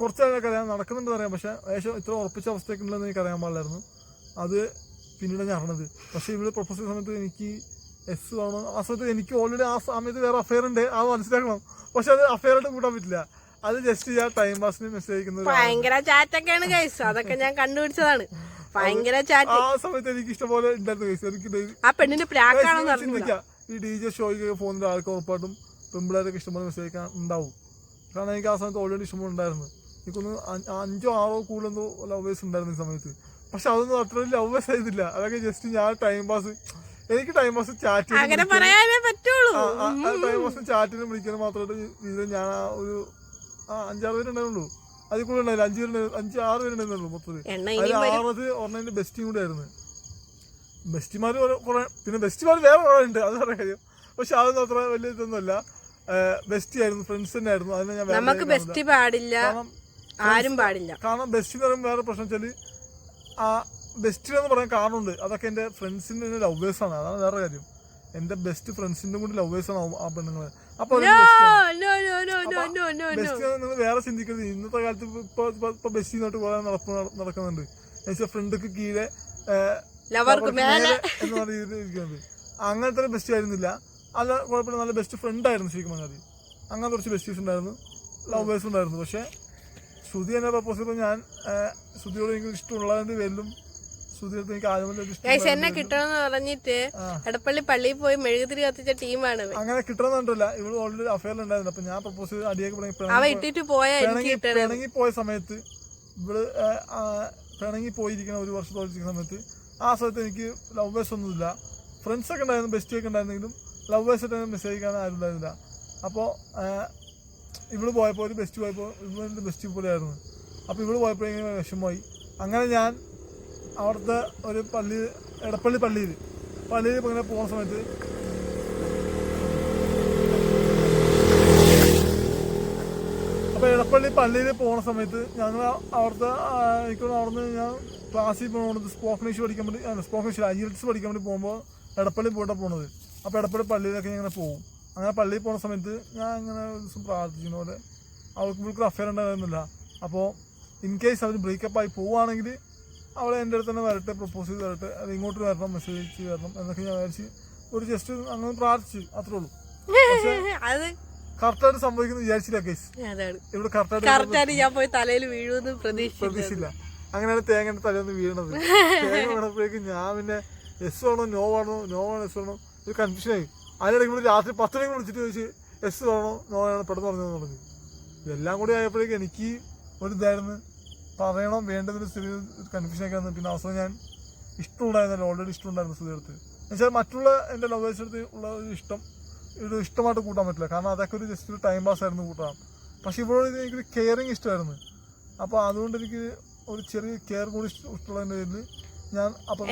കുറച്ച് കല്യാണം നടക്കുന്നുണ്ട് അറിയാം, പക്ഷെ ഏകദേശം ഇത്ര ഉറപ്പിച്ച അവസ്ഥയൊക്കെയുണ്ടെന്ന് എനിക്ക് അറിയാൻ പാടില്ലായിരുന്നു. അത് പിന്നീട് ഞാൻ അറിഞ്ഞത്. പക്ഷെ ഇവിടെ പ്രൊപ്പോസ് ചെയ്യുന്ന സമയത്ത് എനിക്ക് എസ് വേണം. ആ സമയത്ത് എനിക്ക് ഓൾറെഡി ആ സമയത്ത് വേറെ അഫെയർ ഉണ്ട്, അത് മനസ്സിലാക്കണം. പക്ഷെ അത് അഫെയറായിട്ട് കൂട്ടാൻ പറ്റില്ല. അത് ജസ്റ്റ് ഞാൻ ടൈം പാസിന് മെസ്സേജ് അയക്കുന്നത്. ഭയങ്കര ചാറ്റൊക്കെയാണ് ഗൈസ്, അതൊക്കെ ഞാൻ കണ്ടുപിടിച്ചതാണ്. ഭയങ്കര ചാറ്റ്. ആ സമയത്ത് എനിക്ക് ഇഷ്ടംപോലെ ഉണ്ടായിരുന്നു ഗൈസ്. എനിക്ക് ആ പെണ്ണിന്റെ പ്രാക്കാണെന്ന് ചിന്തിക്കാം, ഈ DJ ഷോയ്ക്ക് ഫോണിന്റെ ആൾക്ക് ഉറപ്പായിട്ടും പെമ്പിളാരൊക്കെ ഇഷ്ടംപോലെ മെസ്സേജ് അയക്കാൻ ഉണ്ടാവും. കാരണം എനിക്ക് ആ സമയത്ത് ഓൾറെഡി ഇഷ്ടംപോലെ ഉണ്ടായിരുന്നു. എനിക്കൊന്ന് 5-6 കൂടുതലോ ലവേഴ്സ് ഉണ്ടായിരുന്നു ഈ സമയത്ത്. പക്ഷെ അതൊന്നും അത്ര ലവേഴ്സ് ആയിരുന്നില്ല. അതൊക്കെ ജസ്റ്റ് ഞാൻ ടൈം പാസ്, എനിക്ക് ടൈം പാസ് ചാറ്റ് അങ്ങനെ പറയാനേ പറ്റുള്ളൂ. ടൈം പാസ് ചാറ്റിന് വിളിക്കാൻ മാത്രമായിട്ട് ഇതിൽ ഞാൻ ഒരു 5-6 പേരുണ്ടായിരുന്നുള്ളൂ. അതിൽ കൂടെ ഉണ്ടായില്ല, 5-6 പേരുണ്ടായിരുന്നുള്ളൂ മൊത്തത്തിൽ. അതിൽ 6 ബെസ്റ്റിയും കൂടെ ആയിരുന്നു. ബെസ്റ്റിമാർ കുറെ, പിന്നെ ബെസ്റ്റിമാർ വേറെ കുറെ ഉണ്ട്, അത് പറയാൻ കാര്യം. പക്ഷെ അതൊന്നും അത്ര വലിയ ഇതൊന്നുമല്ല. ബെസ്റ്റി ആയിരുന്നു, ഫ്രണ്ട്സ് തന്നെ ആയിരുന്നു. അതിനെ ഞാൻ നമുക്ക് ബെസ്റ്റി പാടില്ല, ആരും പാടില്ല. കാരണം ബെസ്റ്റ് എന്ന് പറയുമ്പോൾ വേറെ പ്രശ്നം വെച്ചാൽ ആ ബെസ്റ്റ് എന്ന് പറയാൻ കാരണമുണ്ട്. അതൊക്കെ എൻ്റെ ഫ്രണ്ട്സിൻ്റെ ലവേഴ്സാണ്, അതാണ് വേറെ കാര്യം. എൻ്റെ ബെസ്റ്റ് ഫ്രണ്ട്സിൻ്റെ കൂടി ലവേഴ്സാണ് ആ പെണ്ണുങ്ങള്. അപ്പോൾ ബെസ്റ്റ് നിങ്ങൾ വേറെ ചിന്തിക്കരുത്. ഇന്നത്തെ കാലത്ത് ഇപ്പൊ ബെസ്റ്റ് നോട്ട് കുറെ നടക്കുന്നുണ്ട്. എന്നുവെച്ചാൽ ഫ്രണ്ട്ക്ക് കീഴെ എന്ന് പറഞ്ഞിരിക്കുന്നത്. അങ്ങനത്തെ ബെസ്റ്റ് ആയിരുന്നില്ല. അല്ല കുഴപ്പമില്ല, നല്ല ബെസ്റ്റ് ഫ്രണ്ട് ആയിരുന്നു ശരിക്കും പറഞ്ഞാൽ. അങ്ങനെ കുറച്ച് ബെസ്റ്റീസ് ഉണ്ടായിരുന്നു, ലവേഴ്സ് ഉണ്ടായിരുന്നു. പക്ഷെ ശ്രുതി എന്നെ പ്രപ്പോസ് ചെയ്തപ്പോൾ ഞാൻ ശ്രുതിയോട് എനിക്ക് ഇഷ്ടമുള്ളതിന്റെ പേരിലും ശ്രുതിയോട് എനിക്ക് ആദ്യം എന്നെ കിട്ടണമെന്ന് പറഞ്ഞിട്ട് എടപ്പള്ളി പള്ളിയിൽ പോയി മെഴുകുതിരി കത്തിച്ച ടീമാണ്. അങ്ങനെ കിട്ടണമെന്നുണ്ടല്ല, ഇവിടെ ഓൾറെഡി അഫയർ ഉണ്ടായിരുന്നു. അപ്പൊ ഞാൻ പ്രപ്പോസ് ചെയ്ത് അടിയൊക്കെ പിണങ്ങി പോയ സമയത്ത് ഇവിടെ പിണങ്ങി പോയിരിക്കുന്ന 1 വർഷത്തോളം ഇരിക്കുന്ന സമയത്ത് ആ സമയത്ത് എനിക്ക് ലവേഴ്സ് ഒന്നുമില്ല. ഫ്രണ്ട്സൊക്കെ ഉണ്ടായിരുന്നു, ബെസ്റ്റിയൊക്കെ ഉണ്ടായിരുന്നെങ്കിലും ലവേഴ്സായിട്ട് മെസ്സേജ് അയക്കാൻ ആരും ഉണ്ടായിരുന്നില്ല. അപ്പോൾ ഇവിടെ പോയപ്പോൾ ഒരു ബെസ്റ്റ് പോയപ്പോൾ ഇവിടെ ബെസ്റ്റ് പോലെ ആയിരുന്നു. അപ്പോൾ ഇവിടെ പോയപ്പോൾ ഇങ്ങനെ വിഷമമായി. അങ്ങനെ ഞാൻ അവിടുത്തെ ഒരു എടപ്പള്ളി പള്ളിയിൽ ഇങ്ങനെ പോകുന്ന സമയത്ത് അപ്പോൾ എടപ്പള്ളി പള്ളിയിൽ പോകുന്ന സമയത്ത് ഞങ്ങൾ അവിടുത്തെ അവിടുന്ന് ഞാൻ ക്ലാസ്സിൽ പോകുന്നത് സ്പോക്കൺ ഇംഗ്ലീഷ് പഠിക്കാൻ വേണ്ടി, സ്പോക്കൺ ഇംഗ്ലീഷ് IELTS പഠിക്കാൻ വേണ്ടി പോകുമ്പോൾ എടപ്പള്ളി പോയിട്ടാണ് പോകുന്നത്. അപ്പോൾ എടപ്പള്ളി പള്ളിയിലൊക്കെ ഇങ്ങനെ പോകും. അങ്ങനെ പള്ളിയിൽ പോകുന്ന സമയത്ത് ഞാൻ ഇങ്ങനെ ഒരു ദിവസം പ്രാർത്ഥിക്കുന്ന പോലെ അവൾക്ക് അഫയർ ഉണ്ടായിരുന്നില്ല. അപ്പോൾ ഇൻ കേസ് അവർ ബ്രേക്കപ്പ് ആയി പോവുകയാണെങ്കിൽ അവളെ എൻ്റെ അടുത്ത് തന്നെ വരട്ടെ, പ്രപ്പോസ് ചെയ്ത് വരട്ടെ, അത് ഇങ്ങോട്ട് വരണം, മെസ്സേജ് അയച്ച് വരണം എന്നൊക്കെ ഞാൻ വിചാരിച്ച് ഒരു ജസ്റ്റ് അങ്ങനെ പ്രാർത്ഥിച്ചു, അത്രേ ഉള്ളൂ. കറക്റ്റായിട്ട് സംഭവിക്കുന്നു വിചാരിച്ചില്ല കേസ്. ഇവിടെ കറക്റ്റായിട്ട് ഞാൻ പോയി തലയിൽ വീഴുമെന്ന് പ്രതീക്ഷിച്ചില്ല. അങ്ങനെയാണ് തേങ്ങയുടെ തലയൊന്ന് വീണത്. തേങ്ങ വീണപ്പോഴേക്കും ഞാൻ പിന്നെ എസ് വേണോ നോ വേണോ എസ് വേണോ ഒരു കൺഫ്യൂഷനായി. അതിനിടയ്ക്ക് രാത്രി 10 മണിക്ക് വിളിച്ചിട്ട് ചോദിച്ച് എസ് വേണോ നോ വേണോ പെട്ടെന്ന് പറഞ്ഞതെന്ന് പറഞ്ഞു. ഇതെല്ലാം കൂടി ആയപ്പോഴേക്കും എനിക്ക് ഒരു ഇതായിരുന്നു, പറയണോ വേണ്ടതിന് സ്ഥിതി കൺഫ്യൂഷനൊക്കെ വന്നു. പിന്നെ അവസാനം ഞാൻ ഇഷ്ടമുണ്ടായിരുന്നല്ലോ, ഓൾറെഡി ഇഷ്ടമുണ്ടായിരുന്നു സ്ഥിതിയെടുത്ത്. എന്നുവെച്ചാൽ മറ്റുള്ള എൻ്റെ ലവേഴ്സ് അടുത്ത് ഉള്ള ഒരു ഇഷ്ടമായിട്ട് കൂട്ടാൻ പറ്റില്ല. കാരണം അതൊക്കെ ഒരു ജസ്റ്റ് ഒരു ടൈം പാസ് ആയിരുന്നു കൂട്ടാം. പക്ഷെ ഇവിടെ എനിക്കൊരു കെയറിങ് ഇഷ്ടമായിരുന്നു. അപ്പോൾ അതുകൊണ്ട് എനിക്ക് ഒരു ചെറിയ കെയർ കൂടി ഇഷ്ടമുള്ളതിൻ്റെ പേരിൽ ഞാൻ അപ്പം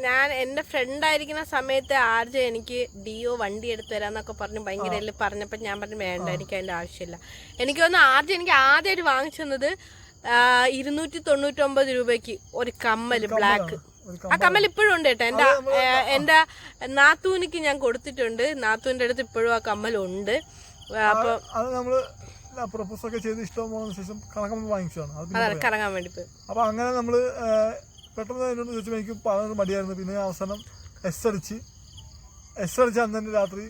ഞാൻ എന്റെ ഫ്രണ്ട് ആയിരിക്കുന്ന സമയത്ത് ആർജ എനിക്ക് ഡിയോ വണ്ടി എടുത്തു തരാന്നൊക്കെ പറഞ്ഞു ഭയങ്കര പറഞ്ഞപ്പോ ഞാൻ പറഞ്ഞു വേണ്ട, എനിക്ക് അതിന്റെ ആവശ്യമില്ല. എനിക്ക് തോന്നുന്നു ആർജ എനിക്ക് ആദ്യമായിട്ട് വാങ്ങിച്ചു തന്നത് 299 രൂപയ്ക്ക് ഒരു കമ്മല് ബ്ലാക്ക്. ആ കമ്മൽ ഇപ്പോഴും ഉണ്ട് കേട്ടോ. എന്റെ നാത്തൂനിക്ക് ഞാൻ കൊടുത്തിട്ടുണ്ട്. നാത്തൂന്റെ അടുത്ത് ഇപ്പോഴും ആ കമ്മലുണ്ട്. അപ്പൊ അത് നമ്മള് പ്രൊപ്പോസ് ഒക്കെ ചെയ്ത് ഇഷ്ടം ശേഷം കറങ്ങാൻ വേണ്ടി പോയി. അപ്പൊ അങ്ങനെ നമ്മള് പെട്ടെന്ന് എന്നോട് ചോദിച്ചപ്പോൾ എനിക്ക് പറയാൻ മടിയായിരുന്നു. പിന്നെ അവസാനം എസ് അടിച്ച് അന്ന് തന്നെ രാത്രി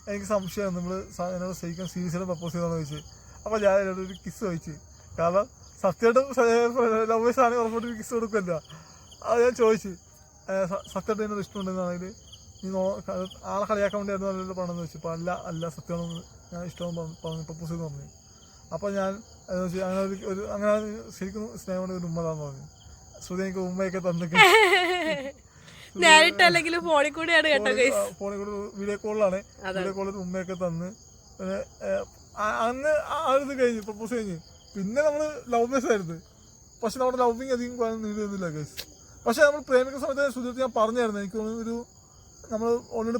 എനിക്ക് സംശയമായിരുന്നു നമ്മൾ എന്നോട് ശരിക്കും സീരിയസായിട്ട് പ്രപ്പോസ് ചെയ്തോന്ന് ചോദിച്ചു. അപ്പോൾ ഞാൻ എന്നോട് ഒരു കിസ് ചോദിച്ചു. കാരണം സത്യമായിട്ടും ലവേഴ്സ് ആണെങ്കിൽ ഉറപ്പോട്ട് ഒരു കിസ് കൊടുക്കില്ല. അത് ഞാൻ ചോദിച്ചു, സത്യമായിട്ട് എന്നോട് ഇഷ്ടമുണ്ടെന്നാണെങ്കിൽ നീ ആളെ കളിയാക്കാൻ വേണ്ടിയായിരുന്നു നല്ലല്ലോ പണമെന്ന് വെച്ചു. അപ്പോൾ അല്ല സത്യമാണെന്ന് ഞാൻ ഇഷ്ടമെന്ന് പറഞ്ഞു പ്രപ്പോസ് ചെയ്ത് പറഞ്ഞു. അപ്പോൾ ഞാൻ അങ്ങനെ ശരിക്കും സ്നേഹം കൊണ്ട് ഒരു ഉമ്മതാന്ന് പറഞ്ഞു. ശ്രുതി എനിക്ക് ഉമ്മയൊക്കെ തന്നിട്ട് നേരിട്ടല്ലെങ്കിലും ഫോണിൽ കൂടെയാണ് കേട്ടോ. ഫോണിൽ കൂടെ വീഡിയോ കോളിലാണ്. വീഡിയോ കോളിൽ ഉമ്മയൊക്കെ തന്ന് അന്ന് ആ ഇത് കഴിഞ്ഞ് പ്രപ്പോസ് കഴിഞ്ഞ് പിന്നെ നമ്മള് ലവ് ബേസ് ആയിരുന്നു. പക്ഷെ നമ്മുടെ ലവിങ് അധികം നീണ്ടുന്നില്ല ഗൈസ്. പക്ഷെ നമ്മൾ പ്രേമിക്കുന്ന സമയത്ത് ശ്രുതി ഞാൻ പറഞ്ഞായിരുന്നു, എനിക്ക് ഒരു നമ്മൾ ഓൾറെഡി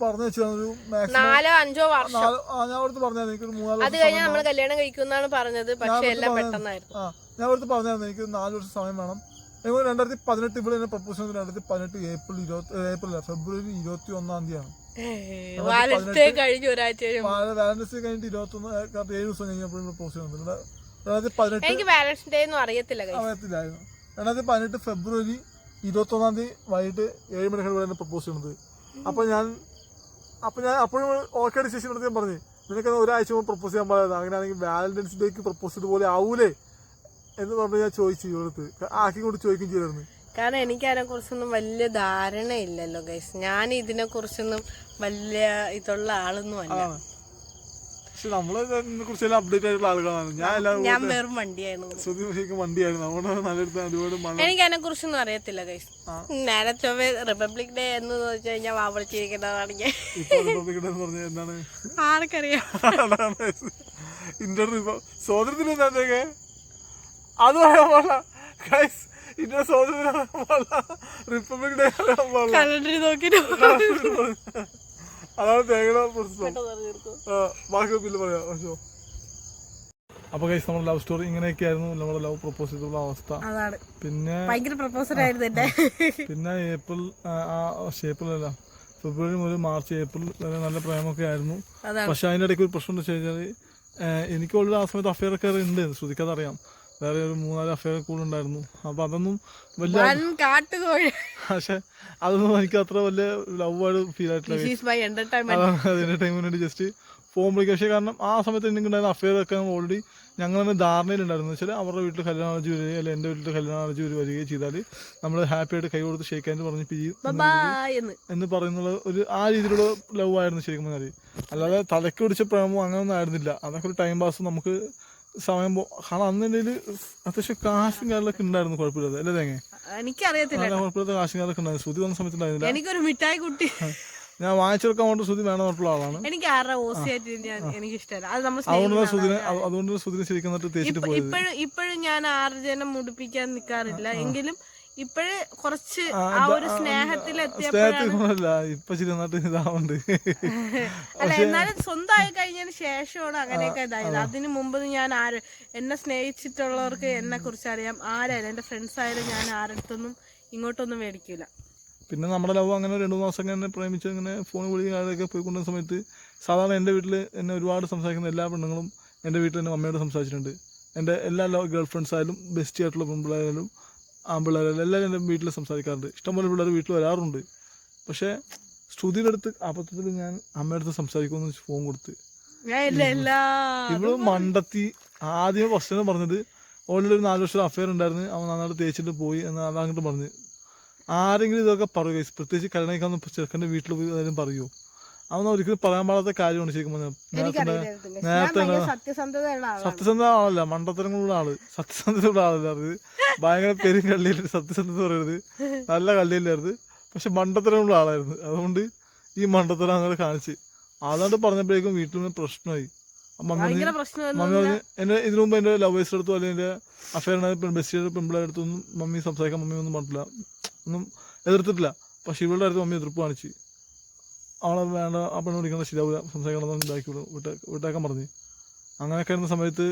പറഞ്ഞു വെച്ചാൽ ഒരു മാക്സിമം 4-5 വർഷം ഞാൻ അടുത്ത് പറഞ്ഞായിരുന്നു എനിക്കൊരു 3-4 അത് കഴിഞ്ഞാൽ നമ്മൾ കല്യാണം കഴിക്കുമെന്നാണ് പറഞ്ഞത്. പക്ഷെ എല്ലാം പെട്ടെന്നായിരുന്നു. ഞാൻ അടുത്ത് പറഞ്ഞായിരുന്നു എനിക്ക് 4 വർഷം സമയം വേണം. 2018 ഇവിടെ എന്നെ പ്രപ്പോസ് ചെയ്തത് 2018 ഫെബ്രുവരി 21 വാലന്റൈൻസ് ഡേ കഴിഞ്ഞ് ഒരാഴ്ച വാലന്റൈൻസ് കഴിഞ്ഞിട്ട് 7 ദിവസം കഴിഞ്ഞപ്പോൾ പ്രപ്പോസ് ചെയ്യുന്നുണ്ട്. 2018 എനിക്ക് വാലന്റൈൻസ് ഡേ ഒന്നും അറിയത്തില്ലായിരുന്നു. 2018 ഫെബ്രുവരി 21 വൈകിട്ട് 7 മണിക്കാണ് പ്രപ്പോസ് ചെയ്യുന്നത്. അപ്പോൾ ഞാൻ അപ്പോഴും ഓക്കെ ഡിസിഷൻ എടുത്ത് ഞാൻ പറഞ്ഞു, നിനക്ക് ഒരാഴ്ച മുമ്പ് പ്രപ്പോസ് ചെയ്യാൻ പറയുന്നത്, അങ്ങനെയാണെങ്കിൽ വാലന്റൈൻസ് ഡേക്ക് പ്രപ്പോസ് ചെയ്ത പോലെ ആവൂലേ എന്ന് പറഞ്ഞ് ഞാൻ ചോദിച്ചു. ഇവിടുത്ത് ആക്കി കൊണ്ട് ചോദിക്കുകയും ചെയ്തിരുന്നു. കാരണം എനിക്ക് അതിനെ കുറിച്ചൊന്നും വലിയ ധാരണയില്ലല്ലോ ഗൈസ്. ഞാൻ ഇതിനെ കുറിച്ചൊന്നും വലിയ ഇതുള്ള ആളൊന്നും അല്ല. പക്ഷെ നമ്മളതിനെ കുറിച്ചെല്ലാം അപ്ഡേറ്റ് ആയിട്ടുള്ള ആളുകളാണ്. ഞാൻ വെറും വണ്ടിയായിരുന്നു. വണ്ടിയായിരുന്നു അതുകൊണ്ട് നല്ലെടുത്ത് ഒരുപാട് എനിക്ക് അതിനെ കുറിച്ചൊന്നും അറിയത്തില്ല ഗൈസ്. നേരെ ചൊവ്വേ റിപ്പബ്ലിക് ഡേ എന്ന് വെച്ച് കഴിഞ്ഞാൽ വാവളിച്ചിരിക്കുന്നതാണ് ഞാൻ. റിപ്പബ്ലിക് ഡേ എന്ന് പറഞ്ഞാൽ എന്താണ് ആർക്കറിയാം. ഇന്ത്യൻ സ്വാതന്ത്ര്യം എന്തൊക്കെ അത് പറയാൻ പാടില്ല ഗൈസ്. ഇന്ത്യ സ്വാതന്ത്ര്യം റിപ്പബ്ലിക് ഡേ കലണ്ടറിൽ നോക്കിട്ട് അതാണ് തേങ്ങ പ്രശ്നം. ബാക്കി ബില്ല് പറയാം. അപ്പൊ ഗൈസ് നമ്മുടെ ലവ് സ്റ്റോറി ഇങ്ങനെയൊക്കെ ആയിരുന്നു. നമ്മുടെ ലവ് പ്രപ്പോസ് ചെയ്തുള്ള അവസ്ഥ. പിന്നെ പിന്നെ ഏപ്രിൽ ഫെബ്രുവരി മുതൽ മാർച്ച് ഏപ്രിൽ വരെ നല്ല പ്രേമൊക്കെ ആയിരുന്നു. പക്ഷെ അതിൻ്റെ ഇടയ്ക്ക് ഒരു പ്രശ്നം എന്താ വെച്ച് കഴിഞ്ഞാൽ എനിക്ക് ഓൾറെഡി ആ സമയത്ത് അഫെയർ ഒക്കെ ഉണ്ട്. ശ്രുതിക്കതറിയാം. വേറെ ഒരു 3-4 അഫെയർ കൂടെ ഉണ്ടായിരുന്നു. അപ്പൊ അതൊന്നും വലിയ പക്ഷെ അതൊന്നും എനിക്ക് അത്ര വലിയ ലവായിട്ട് ഫീൽ ആയിട്ടില്ല. അതിന്റെ ടൈമിന് വേണ്ടി ജസ്റ്റ് ഫോൺ വിളിക്കുക. പക്ഷേ കാരണം ആ സമയത്ത് എനിക്ക് ഉണ്ടായിരുന്ന അഫെയർ ഒക്കെ ഓൾറെഡി ഞങ്ങൾ തന്നെ ധാരണയിലുണ്ടായിരുന്നു. വെച്ചാൽ അവരുടെ വീട്ടിൽ കല്യാണാലോചന വരികയോ അല്ലെങ്കിൽ എൻ്റെ വീട്ടിൽ കല്യാണാലോചന വരികയോ ചെയ്താൽ നമ്മൾ ഹാപ്പി ആയിട്ട് കൈ കൊടുത്ത് ഷേക്കാൻ്റെ പറഞ്ഞ് എന്ന് പറയുന്നുള്ള ഒരു ആ രീതിയിലുള്ള ലവ് ആയിരുന്നു ശരിക്കും പറഞ്ഞാൽ. അല്ലാതെ തലയ്ക്ക് പിടിച്ച പ്രേമോ അങ്ങനെയൊന്നും ആയിരുന്നില്ല. അതൊക്കെ ഒരു ടൈം പാസ് നമുക്ക് സമയം കാരണം അന്ന് എൻ്റെ അത്യാവശ്യം കാശും കാര്യങ്ങളൊക്കെ ഉണ്ടായിരുന്നു. കുഴപ്പമില്ലാതെ അല്ലേ തേങ്ങ എനിക്കറിയത്തില്ല. കുഴപ്പമില്ലാത്ത കാശും കാര്യങ്ങളൊക്കെ ഉണ്ടായിരുന്നു. ശ്രുതി വന്ന സമയത്ത് ഉണ്ടായിരുന്നില്ല. എനിക്കൊരു മിഠായി കുട്ടി ഞാൻ വാങ്ങിച്ചെടുക്കാൻ വേണ്ടി ശ്രുതി വേണം പറഞ്ഞിട്ടുള്ള ആളാണ്. എനിക്ക് അതുകൊണ്ട് ശ്രുതിനെ ശരിക്കും തേച്ചിട്ട് പോയത്. ഇപ്പോഴും ഞാൻ ആർജനം മുടിപ്പിക്കാൻ നിൽക്കാറില്ല. എങ്കിലും ഇപ്പോഴേ കുറച്ച് ആ ഒരു സ്നേഹത്തിലെത്തിയപ്പോഴല്ല ഇപ്പൊ നന്നായിട്ട് ഇതാവുണ്ട്. അല്ല എന്നാലും സ്വന്തമായി കഴിഞ്ഞതിന് ശേഷമാണ് അങ്ങനെയൊക്കെ ഇതായത്. അതിനു മുമ്പ് ഞാൻ എന്നെ സ്നേഹിച്ചിട്ടുള്ളവർക്ക് എന്നെ കുറിച്ച് അറിയാം. ആരായാലും എന്റെ ഫ്രണ്ട്സ് ആയാലും ഞാൻ ആരടുത്തൊന്നും ഇങ്ങോട്ടൊന്നും മേടിക്കൂല. പിന്നെ നമ്മുടെ ലവ് അങ്ങനെ 2-3 മാസം അങ്ങനെ പ്രേമിച്ച് അങ്ങനെ ഫോൺ വിളി കാര്യമൊക്കെ പോയിക്കൊണ്ടുന്ന സമയത്ത് സാധാരണ എൻ്റെ വീട്ടിൽ എന്നെ ഒരുപാട് സംസാരിക്കുന്ന എല്ലാ പെണ്ണുങ്ങളും എൻ്റെ വീട്ടിൽ എൻ്റെ അമ്മയോട് സംസാരിച്ചിട്ടുണ്ട്. എൻ്റെ എല്ലാ ഗേൾ ഫ്രണ്ട്സ് ആയാലും ബെസ്റ്റ് ആയിട്ടുള്ള പെൺപിള്ളേരായാലും ആൺപിള്ളേരായാലും എല്ലാവരും എൻ്റെ വീട്ടിൽ സംസാരിക്കാറുണ്ട്. ഇഷ്ടംപോലെ പിള്ളേർ വീട്ടിൽ വരാറുണ്ട്. പക്ഷേ ശ്രുതിയുടെ അടുത്ത് അബദ്ധത്തിൽ ഞാൻ അമ്മയുടെ അടുത്ത് സംസാരിക്കുമെന്ന് ഫോൺ കൊടുത്ത് ഇവള് മണ്ടത്തി ആദ്യം ഫസ്റ്റ് പറഞ്ഞത് ഓൾറെഡി ഒരു 4 വർഷം അഫെയർ ഉണ്ടായിരുന്നു. അവൻ നന്നായിട്ട് തേച്ചിട്ട് പോയി എന്ന് അതങ്ങോട്ട് പറഞ്ഞു. ആരെങ്കിലും ഇതൊക്കെ പറയുക, പ്രത്യേകിച്ച് കല്യാണം കഴിക്കാൻ ചെറുക്കൻ്റെ വീട്ടിൽ പോയി ആരും പറയുമോ? അവൻ ഒരിക്കലും പറയാൻ പാടാത്ത കാര്യമാണ് ശരിക്കും പറഞ്ഞാൽ. നേരത്തെ സത്യസന്ധത ആളല്ല, മണ്ടത്തരങ്ങളുള്ള ആള്. സത്യസന്ധതയുള്ള ആളല്ല. അത് ഭയങ്കര പെരും കള്ളിയില്ല. സത്യസന്ധത പറയരുത്, നല്ല കള്ളിയില്ലായിരുന്നു. പക്ഷെ മണ്ടത്തരമുള്ള ആളായിരുന്നു. അതുകൊണ്ട് ഈ മണ്ടത്തരം അങ്ങനെ കാണിച്ച് അതുകൊണ്ട് പറഞ്ഞപ്പോഴേക്കും വീട്ടിൽ നിന്ന് പ്രശ്നമായി. മമ്മി പറഞ്ഞ് എന്നെ ഇതിനു മുമ്പ് എൻ്റെ ലവേഴ്സിൻ്റെ അടുത്തോ അല്ലെങ്കിൽ എൻ്റെ അഫയറിന് ബെസ്റ്റിയുടെ പെമ്പിളുടെ അടുത്തൊന്നും മമ്മി സംസാരിക്കാൻ മമ്മി ഒന്നും പറഞ്ഞിട്ടില്ല, ഒന്നും എതിർത്തിട്ടില്ല. പക്ഷെ ഇവളുടെ അടുത്ത് മമ്മി എതിർപ്പ് കാണിച്ച് അവളെ വേണ്ട ആ പെണ്ണ് വിളിക്കണം ശരിയാവില്ല സംസാരിക്കണം ഇതാക്കി വിട്ടേക്കാൻ പറഞ്ഞ്. അങ്ങനെയൊക്കെ ആയിരുന്ന സമയത്ത്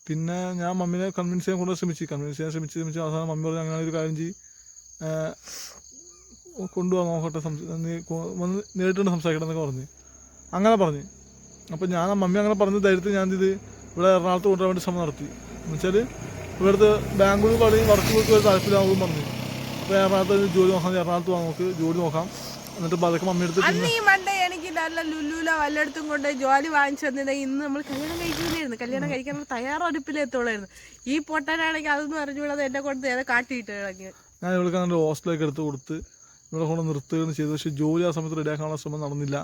പിന്നെ ഞാൻ മമ്മിനെ കൺവിൻസ് ചെയ്യാൻ ശ്രമിച്ച് അവസാനം മമ്മി പറഞ്ഞ് അങ്ങനെ ഒരു കാര്യം ചെയ്ത് കൊണ്ടുപോകാൻ നോക്കട്ടെ, വന്ന് നേരിട്ടുണ്ട് സംസാരിക്കണം എന്നൊക്കെ പറഞ്ഞ് അങ്ങനെ പറഞ്ഞ്. അപ്പോൾ ഞാൻ മമ്മി അങ്ങനെ പറഞ്ഞ ധൈര്യത്തിൽ ഞാൻ ഇത് ഇവിടെ എറണാകുളത്ത് കൊണ്ടുവരാൻ വേണ്ടി ശ്രമം നടത്തി. എന്നുവെച്ചാൽ ഇവിടുത്തെ ബാംഗ്ലൂർ പറഞ്ഞ് വർക്ക് പോയിട്ട് ഒരു താല്പര്യമാകും പറഞ്ഞു. അപ്പോൾ എറണാകുളത്ത് ജോലി നോക്കാം, എറണാകുളത്ത് നമുക്ക് ജോലി നോക്കാം, എന്നിട്ട് അതൊക്കെ മമ്മി എടുത്ത് എനിക്ക് നല്ല ലുലുല വല്ലയിടത്തും കൊണ്ട് ജോലി വാങ്ങിച്ചു തന്നിട്ടുണ്ടെങ്കിൽ ഇന്ന് നമ്മൾ കല്യാണം കഴിക്കുന്നില്ലായിരുന്നു, കല്യാണം കഴിക്കാൻ തയ്യാറെടുപ്പിലെത്തോളായിരുന്നു. ഈ പൊട്ടാനാണെങ്കിൽ അതൊന്നും അറിഞ്ഞുകൂടാതെ എന്നെ കൊണ്ട് നേരെ കാട്ടിയിട്ട് ഇറങ്ങി. ഞാൻ ഇവൾക്ക് അങ്ങനെ ഹോസ്റ്റലൊക്കെ എടുത്ത് കൊടുത്ത് ഇവിടെ കൊണ്ട് നിർത്തുകയും ചെയ്തു. പക്ഷെ ജോലി ആ സമയത്ത് റെഡിയാക്കാനുള്ള ശ്രമം നടന്നില്ല.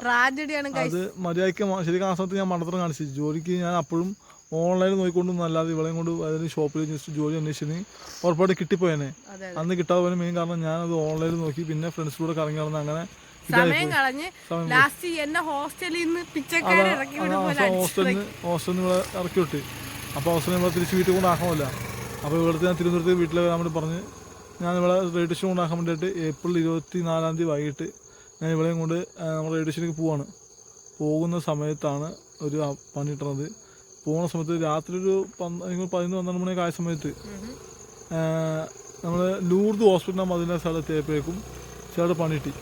അത് മര്യാദയ്ക്ക് ശരിക്കും ആ സമയത്ത് ഞാൻ മണ്ടത്തരം കാണിച്ചു. ജോലിക്ക് ഞാൻ അപ്പോഴും ഓൺലൈനിൽ നോക്കിക്കൊണ്ടൊന്നും അല്ലാതെ ഇവളെയും കൊണ്ട് അതിന് ഷോപ്പിൽ ജസ്റ്റ് ജോലി അന്വേഷിച്ച് ഉറപ്പായിട്ട് കിട്ടിപ്പോയേനെ. അന്ന് കിട്ടാതെ പോയ മെയിൻ കാരണം ഞാനത് ഓൺലൈനിൽ നോക്കി പിന്നെ ഫ്രണ്ട്സിലൂടെ കറങ്ങി നടന്ന് അങ്ങനെ ഹോസ്റ്റലിൽ നിന്ന് ഇവിടെ ഇറക്കി വിട്ട്. അപ്പോൾ ഹോസ്റ്റലിൽ ഇവിടെ തിരിച്ച് വീട്ടിൽ കൊണ്ടാക്കാമല്ല. അപ്പോൾ ഇവിടുത്തെ ഞാൻ തിരുവനന്തപുരത്ത് വീട്ടിൽ വരാൻ വേണ്ടി പറഞ്ഞ് ഞാൻ ഇവിടെ റേഡിയോ സ്റ്റേഷൻ കൊണ്ടാക്കാൻ വേണ്ടിയിട്ട് ഏപ്രിൽ 24 വൈകിട്ട് ഞാൻ ഇവിടെയും കൊണ്ട് നമ്മൾ റേഡിയോ സ്റ്റേഷനിലേക്ക് പോവാണ്. പോകുന്ന സമയത്താണ് ഒരു പണി കിട്ടുന്നത്. പോകുന്ന സമയത്ത് രാത്രി ഒരു 11-12 മണിയൊക്കെ ആയ സമയത്ത് നമ്മൾ ലൂർദ് ഹോസ്പിറ്റലിന് അതിൻ്റെ സ്ഥലത്തേപ്പോഴേക്കും ചേട്ടൻ പണി കിട്ടി.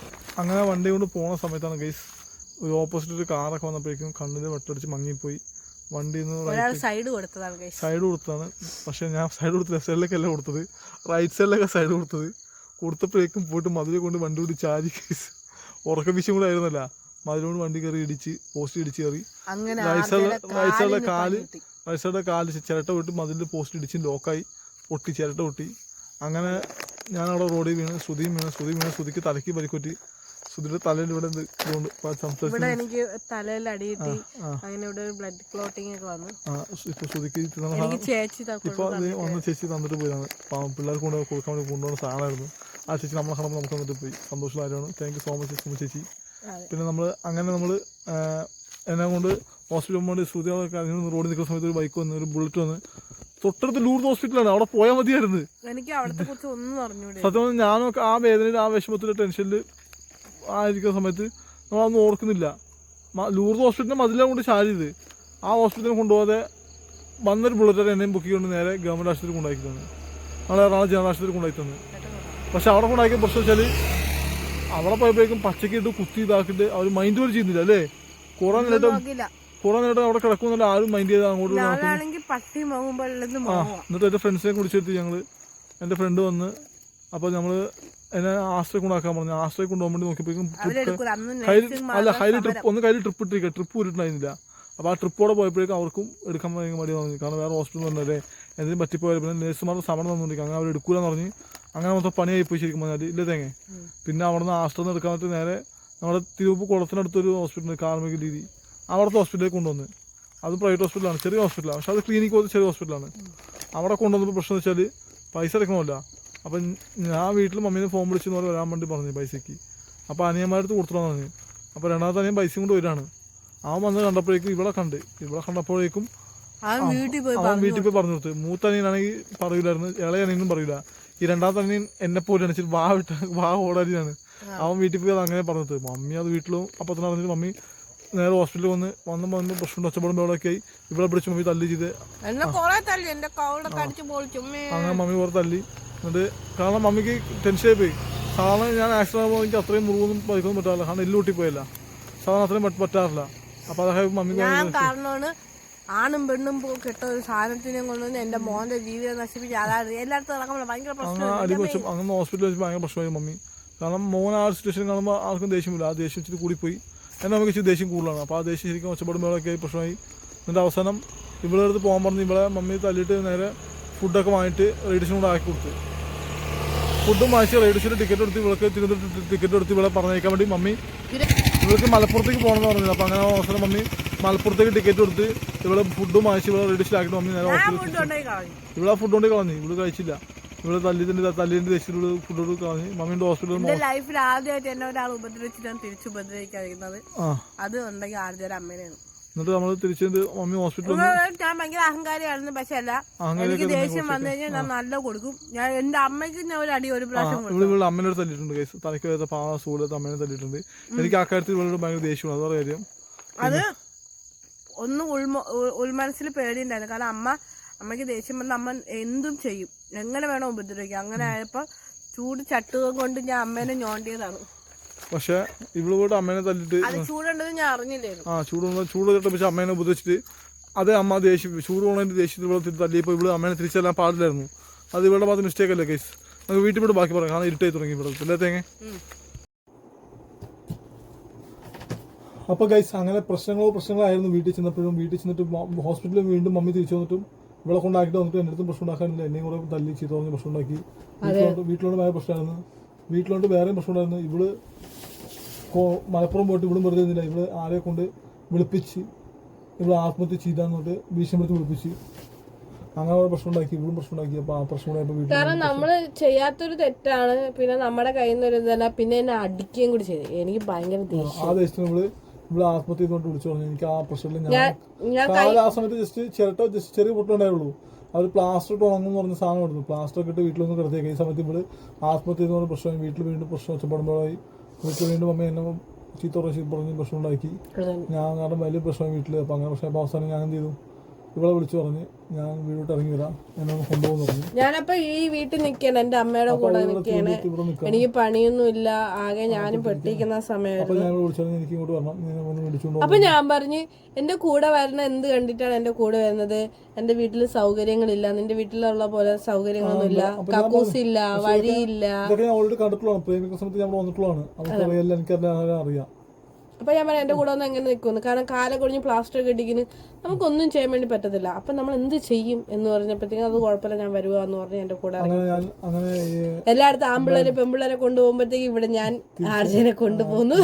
അങ്ങനെ വണ്ടി കൊണ്ട് പോകുന്ന സമയത്താണ് ഗൈസ് ഒരു ഓപ്പോസിറ്റ് ഒരു കാറൊക്കെ വന്നപ്പോഴേക്കും കണ്ണിൽ വെട്ടടിച്ച് മങ്ങിപ്പോയി. വണ്ടിയിൽ നിന്ന് സൈഡ് കൊടുത്തതാണ്. പക്ഷേ ഞാൻ സൈഡ് കൊടുത്ത് ലെഫ്റ്റ് സൈഡിലേക്കല്ല കൊടുത്തത്, റൈറ്റ് സൈഡിലൊക്കെ സൈഡ് കൊടുത്തപ്പോഴേക്കും പോയിട്ട് മതിൽ കൊണ്ട് വണ്ടി കൂടി ചാരി കേസ് ഉറക്ക വിഷയം കൂടെ ആയിരുന്നല്ല. മതിലോട് വണ്ടി കയറി ഇടിച്ച് പോസ്റ്റ് ഇടിച്ച് കയറി റൈറ്റ് സൈഡിലെ കാല് ചിരട്ട വിട്ട് മതിലിൽ പോസ്റ്റ് ഇടിച്ച് ലോക്കായി പൊട്ടി, ചിരട്ട പൊട്ടി. അങ്ങനെ ഞാനവിടെ റോഡിൽ വീണ് ശ്രുതിക്ക് തലയ്ക്ക് പരിക്കൊറ്റി. ശ്രുതിയുടെ തലയിൽ ഇവിടെ എനിക്ക് തലയിൽ അടിയിട്ടി അങ്ങനെ ഇവിടെ ബ്ലഡ് ക്ലോട്ടിങ് ഒക്കെ വന്നു. ഇപ്പൊ ശ്രുതിക്ക് ഇപ്പൊ ഒന്ന് ചേച്ചി തന്നിട്ട് പോയതാണ്. പിള്ളേർക്ക് കൊടുക്കാൻ വേണ്ടി കൊണ്ടുപോകുന്ന സാധനമായിരുന്നു. ആ ചേച്ചി നമ്മളെ കാണുമ്പോൾ നമുക്ക് തന്നിട്ട് പോയി. സന്തോഷമുള്ള കാര്യമാണ്. താങ്ക് യു സോ മച്ച് ചേച്ചി. പിന്നെ നമ്മൾ എന്നെ കൊണ്ട് ഹോസ്പിറ്റൽ പോകുമ്പോൾ ശ്രുതി റോഡിൽ നിൽക്കുന്ന സമയത്ത് ഒരു ബൈക്ക് വന്ന് ഒരു ബുള്ളറ്റ് വന്ന് തൊട്ടടുത്ത് ലൂർദ് ഹോസ്പിറ്റലാണ്, അവിടെ പോയാൽ മതിയായിരുന്നു. സത്യം ഞാനൊക്കെ ആ വേദനയിൽ ആ വിഷമത്തിൽ ടെൻഷനിൽ ആയിരിക്കുന്ന സമയത്ത് നമ്മളതൊന്നും ഓർക്കുന്നില്ല. ലൂർദ് ഹോസ്പിറ്റലിനെ മതിലാണ് കൊണ്ട് ചാരിയത്. ആ ഹോസ്പിറ്റലിൽ കൊണ്ടുപോകാതെ വന്നൊരു ബുള്ളറ്റ് എന്നെയും ബുക്ക് കൊണ്ട് നേരെ ഗവൺമെൻറ് ആശുപത്രി കൊണ്ടാക്കി തന്നെ, നമ്മളെ എറണാകുളം ജനറൽ ആശുപത്രി കൊണ്ടാക്കി തന്നെ. പക്ഷെ അവിടെ കൊണ്ടാക്കിയ പ്രശ്നം വെച്ചാൽ അവിടെ പോയപ്പോഴേക്കും പച്ചക്ക് ഇട്ട് കുത്തി ഇതാക്കിയിട്ട് അവർ മൈൻഡ് പോലും ചെയ്യുന്നില്ല അല്ലേ. കുറെ നേരം അവിടെ കിടക്കുന്നില്ല, ആരും മൈൻഡ് ചെയ്ത് അങ്ങോട്ട്. എന്നിട്ട് എൻ്റെ ഫ്രണ്ട്സിനെ കുടിച്ചെടുത്ത് എൻ്റെ ഫ്രണ്ട് വന്ന് അപ്പോൾ നമ്മൾ എന്നെ ആശ്രയം കൊണ്ടാക്കാൻ പറഞ്ഞു. ആശ്രയം കൊണ്ടുപോകാൻ വേണ്ടി നോക്കിയപ്പോഴേക്കും കയ്യിൽ ട്രിപ്പ് ഇട്ടിട്ടുണ്ടായിരുന്നില്ല. അപ്പോൾ ആ ട്രിപ്പോടെ പോയപ്പോഴേക്കും അവർക്കും എടുക്കാൻ ഭയങ്കര മടി തോന്നി. കാരണം വേറെ ഹോസ്പിറ്റൽ വന്നല്ലേ എന്തെങ്കിലും പറ്റിപ്പോയാൽ പിന്നെ നേഴ്സുമാരുടെ സമരം തന്നുകൊണ്ടിരിക്കും. അങ്ങനെ അവർ എടുക്കൂലെന്ന് പറഞ്ഞ് അങ്ങനെ മൊത്തം പണിയായിപ്പോയി ശരിക്കും പറഞ്ഞാൽ ഇല്ല തേങ്ങ. പിന്നെ അവിടെ നിന്ന് ആശ്രയം എടുക്കാൻ പറ്റി നേരെ നമ്മുടെ തിരുവപ്പ് കുളത്തിനടുത്തൊരു ഹോസ്പിറ്റൽ കാർമിക രീതി അവിടുത്തെ ഹോസ്പിറ്റലിലേക്ക് കൊണ്ടുവന്ന്. അത് പ്രൈവറ്റ് ഹോസ്പിറ്റലാണ്, ചെറിയ ഹോസ്പിറ്റലാണ്. പക്ഷെ അത് ക്ലിനിക്ക് പോലത്തെ ചെറിയ ഹോസ്പിറ്റലാണ്. അവിടെ കൊണ്ടുവന്നപ്പോൾ പ്രശ്നം എന്ന് വെച്ചാൽ പൈസ എടുക്കണമല്ല. അപ്പം ഞാൻ വീട്ടിൽ മമ്മീനെ ഫോൺ വിളിച്ചെന്ന് പോലെ വരാൻ വേണ്ടി പറഞ്ഞു പൈസയ്ക്ക്. അപ്പോൾ അനിയന്മാരടുത്ത് കൊടുത്തിട്ടാന്ന് പറഞ്ഞു. അപ്പോൾ രണ്ടാമത്തെ അനിയൻ പൈസയും കൊണ്ട് വരികയാണ്. അവൻ വന്ന് കണ്ടപ്പോഴേക്കും ഇവിടെ കണ്ടപ്പോഴേക്കും അവൻ വീട്ടിൽ പോയി പറഞ്ഞു കൊടുത്ത്. മൂത്ത അനിയനാണെങ്കിൽ പറയില്ലായിരുന്നു, ഇളയ അനിയനും പറയില്ല. ഈ രണ്ടാമത്തെ അനിയൻ എന്നെ പോലെ അണിച്ചിട്ട് വാ ഓടാരിയാണ്. അവൻ വീട്ടിൽ പോയി അത് അങ്ങനെ പറഞ്ഞത്. മമ്മി അത് വീട്ടിലും അപ്പം തന്നെ പറഞ്ഞിട്ട് മമ്മി നേരെ ഹോസ്പിറ്റലിൽ വന്ന് പ്രശ്നം ഒച്ചപ്പാടും ബഹളമൊക്കെ ആയി. ഇവിടെ പിടിച്ച് മമ്മി തല്ലി ചെയ്ത് അങ്ങനെ മമ്മി കുറെ തല്ലി. എന്നിട്ട് കാരണം മമ്മിക്ക് ടെൻഷനായി പോയി. സാധാരണ ഞാൻ ആക്സിഡന്റ് ആകുമ്പോൾ എനിക്ക് അത്രയും മുറിവൊന്നും പൈക്കൊന്നും പറ്റാറില്ല. കാരണം എല്ലാം പൊട്ടിപ്പോയില്ല, സാധാരണ അത്രയും പറ്റാറില്ല. അപ്പൊ അതൊക്കെ മമ്മിക്ക് ആണും പെണ്ണും കെട്ട ഒരു സാധനത്തിനെ കൊണ്ടുവന്ന് എന്റെ മോന്റെ ജീവിതം നശിപ്പിച്ച് അതായത് എല്ലായിടത്തും നടക്കുമ്പോൾ ഭയങ്കര പ്രശ്നം. അങ്ങനെ ഹോസ്പിറ്റലിൽ വെച്ച് ഭയങ്കര പ്രശ്നമായി മമ്മി. കാരണം മോൻ ആ സിറ്റുവേഷൻ കാണുമ്പോൾ ആർക്കും ദേഷ്യമില്ല. ആ ദേഷ്യം ഇച്ചിരി കൂടിപ്പോയി. എന്നെ നമുക്ക് ഇച്ചിരി ദേഷ്യം കൂടുതലാണ്. അപ്പോൾ ആ ദേഷ്യം ശരിക്കും ഒച്ചപ്പെടുമ്പോഴൊക്കെ ആയി പ്രശ്നമായി. എന്നിട്ട് അവസാനം ഇവിടെ അടുത്ത് പോകാൻ പറഞ്ഞ് ഇവിടെ മമ്മി തല്ലിയിട്ട് നേരെ ഫുഡൊക്കെ വാങ്ങിയിട്ട് റേഡിയേഷൻ കൂടെ ആക്കി കൊടുത്തു. ഫുഡും വാങ്ങിച്ച് റേഡിയേഷൻ്റെ ടിക്കറ്റ് എടുത്ത് ഇവൾക്ക് ടിക്കറ്റ് എടുത്ത് ഇവിടെ പറഞ്ഞേക്കാൻ വേണ്ടി മമ്മി ഇവൾക്ക് മലപ്പുറത്തേക്ക് പോകണമെന്ന് പറഞ്ഞത്. അപ്പോൾ അങ്ങനെ അവസരം മമ്മി മലപ്പുറത്തേക്ക് ടിക്കറ്റ് കൊടുത്ത് ഇവിടെ ഫുഡും വാങ്ങിച്ച് ഇവിടെ റേഡിയേഷനിലാക്കിയിട്ട് മമ്മി നേരെ ഇവിടെ ഫുഡ് കൊണ്ട് കളഞ്ഞു. ഇവിടെ കഴിച്ചില്ല. ഇവിടെ തല്ലിന്റെ ദേശത്തിൽ ഫുഡ് കളഞ്ഞ് മമ്മീന്റെ ഹോസ്പിറ്റലിൽ ലൈഫിൽ ആദ്യമായിട്ട് എന്നെ ഒരാൾ ഉപദ്രവിച്ചിട്ടാണ് തിരിച്ചു ഉപദ്രവിക്കാതിരുന്നത്. അത് ഉണ്ടെങ്കിൽ ആദ്യം അമ്മേനെയാണ്. എന്നിട്ട് നമ്മൾ തിരിച്ച് മമ്മി ഹോസ്പിറ്റലിൽ ഞാൻ ഭയങ്കര അഹങ്കാരിയായിരുന്നു. പക്ഷെ അല്ല, എനിക്ക് ദേഷ്യം വന്നു കഴിഞ്ഞാൽ ഞാൻ നല്ല കൊടുക്കും. ഞാൻ എന്റെ അമ്മയ്ക്ക് ഞാൻ ഒരു അടി ഒരു പ്രാവശ്യം ഇവിടെ അമ്മേനോട് തല്ലിയിട്ടുണ്ട് കേസ്. തലയ്ക്ക് വരുന്ന സൂലത്ത് അമ്മേനെ തല്ലിയിട്ടുണ്ട്. എനിക്ക് ആ കാര്യത്തിൽ ഇവളോട് ഭയങ്കര ദേഷ്യമാണ്. അതാണ് കാര്യം. അത് ഒന്നും ഉൾമനസ്സിൽ പേടിയുണ്ടായിരുന്നു. കാരണം അമ്മയ്ക്ക് ദേഷ്യം വന്ന അമ്മ എന്തും ചെയ്യും, എങ്ങനെ വേണോ ഉപദ്രവിക്കാം. അങ്ങനെ ആയപ്പോ ചൂട് ചട്ടുകം കൊണ്ട് ഞാൻ അമ്മേനെ ഞോണ്ടിയതാണ്. പക്ഷെ ഇവളോട് അമ്മേനെ തല്ലിട്ട് ചൂടുണ്ടെന്ന് ഞാൻ അറിഞ്ഞില്ലായിരുന്നു. ചൂട് തട്ടപ്പിച്ച് അമ്മേനെ ഉപദ്രവിച്ചിട്ട് അതേ അമ്മ ചൂട് കൊണ്ടതിന്റെ ദേഷ്യത്തിൽ ഇവിടെ തല്ലിയപ്പോൾ ഇവിടെ അമ്മേനെ തിരിച്ചെല്ലാൻ പാടില്ലായിരുന്നു. അത് ഇവളുടെ ഭാഗത്ത് മിസ്റ്റേക്ക് അല്ലേ കേസ്. നമുക്ക് വീട്ടിൽ പോയിട്ട് ബാക്കി പറയാം. കാരണം ഇരുട്ടായി തുടങ്ങി ഇവിടെ അല്ലേ തേങ്ങ. അപ്പോൾ ഗൈസ് അങ്ങനെ പ്രശ്നങ്ങളായിരുന്നു വീട്ടിൽ ചെന്നപ്പോഴും. വീട്ടിൽ ചെന്നിട്ട് ഹോസ്പിറ്റലിൽ വീണ്ടും മമ്മി തിരിച്ചു വന്നിട്ടും ഇവിടെ കൊണ്ടാക്കിയിട്ട് വന്നിട്ട് എൻ്റെ അടുത്തും പ്രശ്നം ഉണ്ടാക്കാനില്ല. എന്നെയും കൂടെ തല്ലി ചീത്ത പറഞ്ഞ് പ്രശ്നം ഉണ്ടാക്കി. വീട്ടിലോട്ട് വേറെ പ്രശ്നമായിരുന്നു. വീട്ടിലോട്ട് വേറെയും പ്രശ്നം ഉണ്ടായിരുന്നു. ഇവള് മലപ്പുറം പോയിട്ട് ഇവിടും വെറുതെ ഇരുന്നില്ല. ഇവള് ആരെ കൊണ്ട് വിളിപ്പിച്ച് ഇവള് ആത്മഹത്യ ചെയ്താന്ന് പറഞ്ഞിട്ട് ഭീഷണിപ്പെടുത്തി വിളിപ്പിച്ച് അങ്ങനെ പ്രശ്നം ഉണ്ടാക്കി. ഇവളും പ്രശ്നം ഉണ്ടാക്കി. അപ്പൊ ആ പ്രശ്നം വീട്ടിൽ കാരണം നമ്മള് ചെയ്യാത്തൊരു തെറ്റാണ്. പിന്നെ നമ്മുടെ കയ്യിൽ നിന്ന് ഒരു ഇതല്ല, പിന്നെ എന്നെ അടിക്കുകയും കൂടി ചെയ്തു. എനിക്ക് ഭയങ്കര ആ ദേശത്തിന് ഇവിടെ ആത്മഹത്യ ചെയ്തുകൊണ്ട് വിളിച്ചു പറഞ്ഞു. എനിക്ക് ആ പ്രശ്നത്തിൽ ഞാൻ ആ സമയത്ത് ജസ്റ്റ് ചെറിയ പൊട്ടുണ്ടായുള്ളൂ. അവർ പ്ലാസ്റ്റർ ഇട്ട് ഉണങ്ങും പറഞ്ഞ സാധനം കൊടുത്തു. പ്ലാസ്റ്റർ ഒക്കെ ഇട്ട് വീട്ടിലൊന്നും കിടത്തിയേക്ക്. ഈ സമയത്ത് ഇവിടെ ആത്മഹത്യ ചെയ്തുകൊണ്ട് പ്രശ്നം. വീട്ടിൽ വീണ്ടും പ്രശ്നം ഒച്ചപ്പെടുമ്പോഴായി. വീട്ടിൽ വീണ്ടും അമ്മ എന്നെ ചീത്ത പറഞ്ഞ് പ്രശ്നം ഉണ്ടാക്കി. ഞാൻ കാരണം വലിയ പ്രശ്നം വീട്ടിൽ. അപ്പം അങ്ങനെ പ്രശ്നം അവസാനം ഞാൻ എന്ത് ചെയ്തു, ഇവളെ വിളിച്ചു പറഞ്ഞ് ഞാൻ വീട്ടിലോട്ട് ഇറങ്ങി വരാം, എന്നെ കൊണ്ടുപോകുന്നു പറഞ്ഞു. ഞാനപ്പോ ഈ വീട്ടിൽ നിൽക്കണം, എന്റെ അമ്മയുടെ കൂടെ നിൽക്കുകയാണ്. എനിക്ക് പണിയൊന്നും ഇല്ല, ആകെ ഞാനും പെട്ടിരിക്കുന്ന സമയത്ത്. ഞാൻ വിളിച്ചു എനിക്ക് ഇങ്ങോട്ട് വരണം, വിളിച്ചുകൊണ്ട്. അപ്പൊ ഞാൻ പറഞ്ഞു എന്റെ കൂടെ വരണ എന്ത് കണ്ടിട്ടാണ് എന്റെ കൂടെ വരുന്നത്? എന്റെ വീട്ടിൽ സൗകര്യങ്ങളില്ല, നിന്റെ വീട്ടിലുള്ള പോലെ സൗകര്യങ്ങളൊന്നും ഇല്ല, കക്കൂസില്ല, വഴിയില്ല. ഇതൊക്കെ ഞാൻ ഓൾറെഡി കണ്ടിട്ടുള്ളതാണ്. പ്രേമിക്കുന്ന സമയത്ത് ഞാൻ വന്നിട്ടുള്ളതാണ്. എനിക്കറിയാം അറിയാം. അപ്പൊ ഞാൻ പറയാം എന്റെ കൂടെ ഒന്ന് എങ്ങനെ നിൽക്കുന്നു? കാരണം കാലം കൊഴിഞ്ഞ് പ്ലാസ്റ്റർ ഒക്കെ ഇടിക്കുന്നു, നമുക്കൊന്നും ചെയ്യാൻ വേണ്ടി പറ്റത്തില്ല. അപ്പൊ നമ്മൾ എന്ത് ചെയ്യും എന്ന് പറഞ്ഞപ്പോഴത്തേക്കും അത് കുഴപ്പമില്ല, ഞാൻ വരുക എന്ന് പറഞ്ഞ് എന്റെ കൂടെ എല്ലായിടത്തും ആമ്പിള്ളേരെ പെമ്പിള്ളേരെ കൊണ്ടുപോകുമ്പോഴത്തേക്ക് ഇവിടെ ഞാൻ ആർജനെ കൊണ്ടുപോകുന്നു.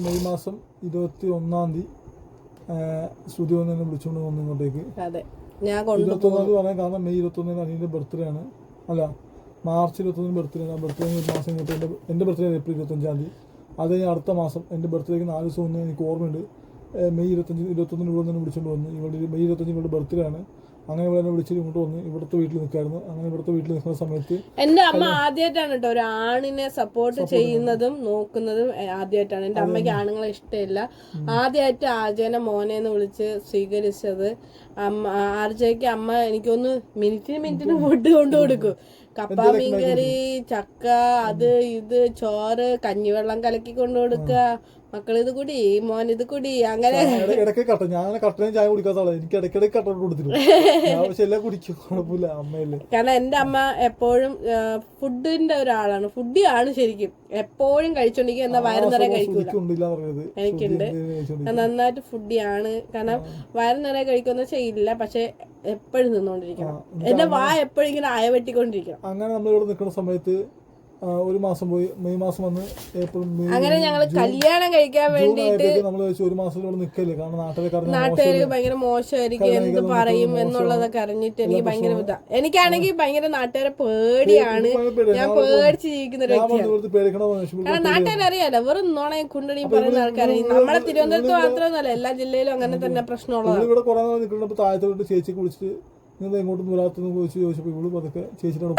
മെയ് മാസം 21 ശ്രുതി വന്ന് വിളിച്ചുകൊണ്ട് വന്നു ഇങ്ങോട്ടേക്ക്. അതെ, ഞാൻ 21 പറയാൻ കാരണം മെയ് 21 അനിയന്റെ ബർത്ത്ഡേ ആണ്. അല്ല, മാർച്ച് 21 ബർത്ത്ഡേ ആണ്. ബർത്ത്ഡേ ഒരു മാസം കഴിഞ്ഞിട്ട് എന്റെ ബർത്ത്ഡേ ഏപ്രിൽ 25 അത് കഴിഞ്ഞ് അടുത്ത മാസം എൻ്റെ ബർത്ത്ഡേക്ക് 4 ദിവസം മുന്നേ എനിക്ക് ഓർമ്മയുണ്ട്. മെയ് 21 ഇവിടെ നിന്ന് വിളിച്ചുകൊണ്ട് വന്നു. ഇവിടെ മെയ് 25 ഇവളുടെ ബർത്ത്ഡേ ആണ്. അങ്ങനെ ഇവിടെ തന്നെ വിളിച്ചിട്ട് ഇങ്ങോട്ട് വന്ന് ഇവിടുത്തെ വീട്ടിൽ നിൽക്കായിരുന്നു. അങ്ങനെ ഇവിടുത്തെ വീട്ടിൽ നിൽക്കുന്ന സമയത്ത് എന്റെ അമ്മ ആദ്യമായിട്ടാണ് കേട്ടോ ഒരു ആണിനെ സപ്പോർട്ട് ചെയ്യുന്നതും നോക്കുന്നതും ആദ്യമായിട്ടാണ്. എന്റെ അമ്മയ്ക്ക് ആണുങ്ങളെ ഇഷ്ടമില്ല. ആദ്യമായിട്ട് ആർജനെ മോനെന്ന് വിളിച്ച് സ്വീകരിച്ചത് അമ്മ. ആർജയ്ക്ക് അമ്മ എനിക്കൊന്ന് മിനിറ്റിന് ഫുഡ് കൊണ്ടു കൊടുക്കും. കപ്പ, മീൻകറി, ചക്ക, അത് ഇത്, ചോറ്, കഞ്ഞിവെള്ളം കലക്കി കൊണ്ടു കൊടുക്കുക. മക്കളിത് കുടി, മോൻ ഇത് കുടി, അങ്ങനെ ഇടയ്ക്ക് കട്ട. ഞാൻ കട്ടനും ചായ കുടിക്കാത്ത ആളാണ്. എനിക്ക് ഇടയ്ക്കിടയ്ക്ക് കട്ട കൊടുത്തിട്ടുണ്ട്. എല്ലാം കുടിക്കും, കുഴപ്പമില്ല. അമ്മയല്ലേ. കാരണം എന്റെ അമ്മ എപ്പോഴും ഫുഡിന്റെ ഒരാളാണ്, ഫുഡിയാണ് ശരിക്കും. എപ്പോഴും കഴിച്ചോണ്ടിരിക്കും, എന്നാ വയറ് നിറയെ കഴിക്കൂല. എനിക്കുണ്ട്, നന്നായിട്ട് ഫുഡിയാണ്. കാരണം വയറ് നിറയെ കഴിക്കുമെന്ന് ചെയ്യില്ല, പക്ഷെ എപ്പോഴും നിന്നോണ്ടിരിക്കണം. എന്റെ എപ്പോഴും ഇങ്ങനെ അയവെട്ടിക്കൊണ്ടിരിക്കണം. അങ്ങനെ നമ്മളിവിടെ നിൽക്കുന്ന സമയത്ത് ഒരു മാസം പോയി. മെയ് മാസം വന്ന് ഏപ്രിൽ അങ്ങനെ ഞങ്ങൾ കല്യാണം കഴിക്കാൻ വേണ്ടിട്ട് നമ്മൾ ഒരു മാസം ഇവിടെ നിൽക്കല്ലേ. കാരണം നാട്ടുകാർക്ക് ഭയങ്കര മോശമായിരിക്കും, എന്ത് പറയും എന്നുള്ളതൊക്കെ അറിഞ്ഞിട്ട് എനിക്ക് ഭയങ്കര ഇതാ. എനിക്കാണെങ്കിൽ ഭയങ്കര നാട്ടുകാരെ പേടിയാണ്. ഞാൻ പേടിച്ച് ജീവിക്കുന്ന ഒരു വ്യക്തിയാണ്. കാരണം നാട്ടുകാരറിയാലോ, വെറും നോണയും കുണ്ടണിയും പറയുന്ന ആൾക്കാരെ. നമ്മളെ തിരുവനന്തപുരത്ത് മാത്രമൊന്നുമല്ല, എല്ലാ ജില്ലയിലും അങ്ങനെ തന്നെ പ്രശ്നമുള്ളതാണ്. ഇവിടെ കുറെ നിൽക്കുന്നപ്പോൾ താഴത്തോട്ട് ചേച്ചിക്ക് വിളിച്ചിട്ട് നിങ്ങൾ എങ്ങോട്ടും വരാത്തെന്ന് ചോദിച്ചപ്പോൾ ഇവള് പതുക്കെ ചേച്ചിയോട്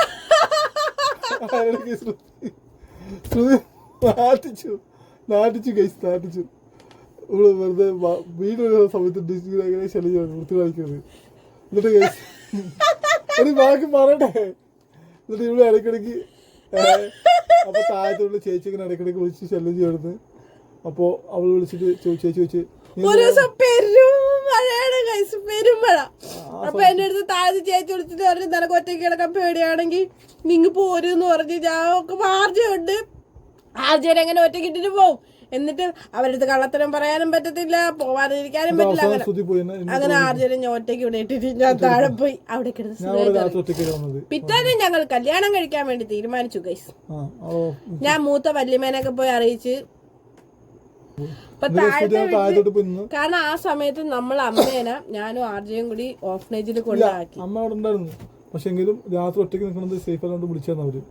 നാട്ടിച്ചു ഗൈസ്, നാട്ടിച്ചു. ഇവള് വെറുതെ വീട് വരുന്ന സമയത്ത് എങ്ങനെ ശല്യം വൃത്തി കാണിക്കുന്നത്. എന്നിട്ട് ഗൈസ് ഒരു ബാക്കി പറയട്ടെ. എന്നിട്ട് ഇവള് ഇടയ്ക്കിടയ്ക്ക് അപ്പൊ താഴത്തുള്ള ചേച്ചി ഇങ്ങനെ ഇടയ്ക്കിടയ്ക്ക് വിളിച്ച് ശല്യം ചെയ്യുന്നത്. അപ്പൊ അവള് വിളിച്ചിട്ട് ചേച്ചി ചോദിച്ച് പെരുമഴ. അപ്പൊ എന്റെ അടുത്ത് താഴെ ചേച്ചി വിളിച്ചിട്ട് പറഞ്ഞു നിനക്ക് ഒറ്റയ്ക്ക് കിടക്കാൻ പേടിയാണെങ്കിൽ നിങ്ങ് പോരെന്ന് പറഞ്ഞ് ഞാൻ ആർജയുണ്ട്, ആർജനെ എങ്ങനെ ഒറ്റയ്ക്ക് ഇട്ടിട്ട് പോവും. എന്നിട്ട് അവരടുത്ത് കള്ളത്തരം പറയാനും പറ്റത്തില്ല, പോവാതിരിക്കാനും പറ്റില്ല. അങ്ങനെ ആർജനെ ഞാൻ ഒറ്റയ്ക്ക് ഇവിടെ ഇട്ടിട്ട് ഞാൻ താഴെ പോയി അവിടെ കിടന്ന്. പിറ്റേന്ന് ഞങ്ങൾ കല്യാണം കഴിക്കാൻ വേണ്ടി തീരുമാനിച്ചു ഗൈസ്. ഞാൻ മൂത്ത വല്യമ്മേനൊക്കെ പോയി അറിയിച്ച്. കാരണം ആ സമയത്ത് നമ്മൾ അമ്മേനെ ഞാനും ആർജയും കൂടി ഓഫനേജിൽ കൊണ്ടാക്കി. അമ്മ അവിടെ ഉണ്ടായിരുന്നു. പക്ഷെ എങ്കിലും രാത്രി ഒറ്റയ്ക്ക് നിൽക്കുന്നത് സേഫ് അല്ലാണ്ട് വിളിച്ചായിരുന്നു അവര്.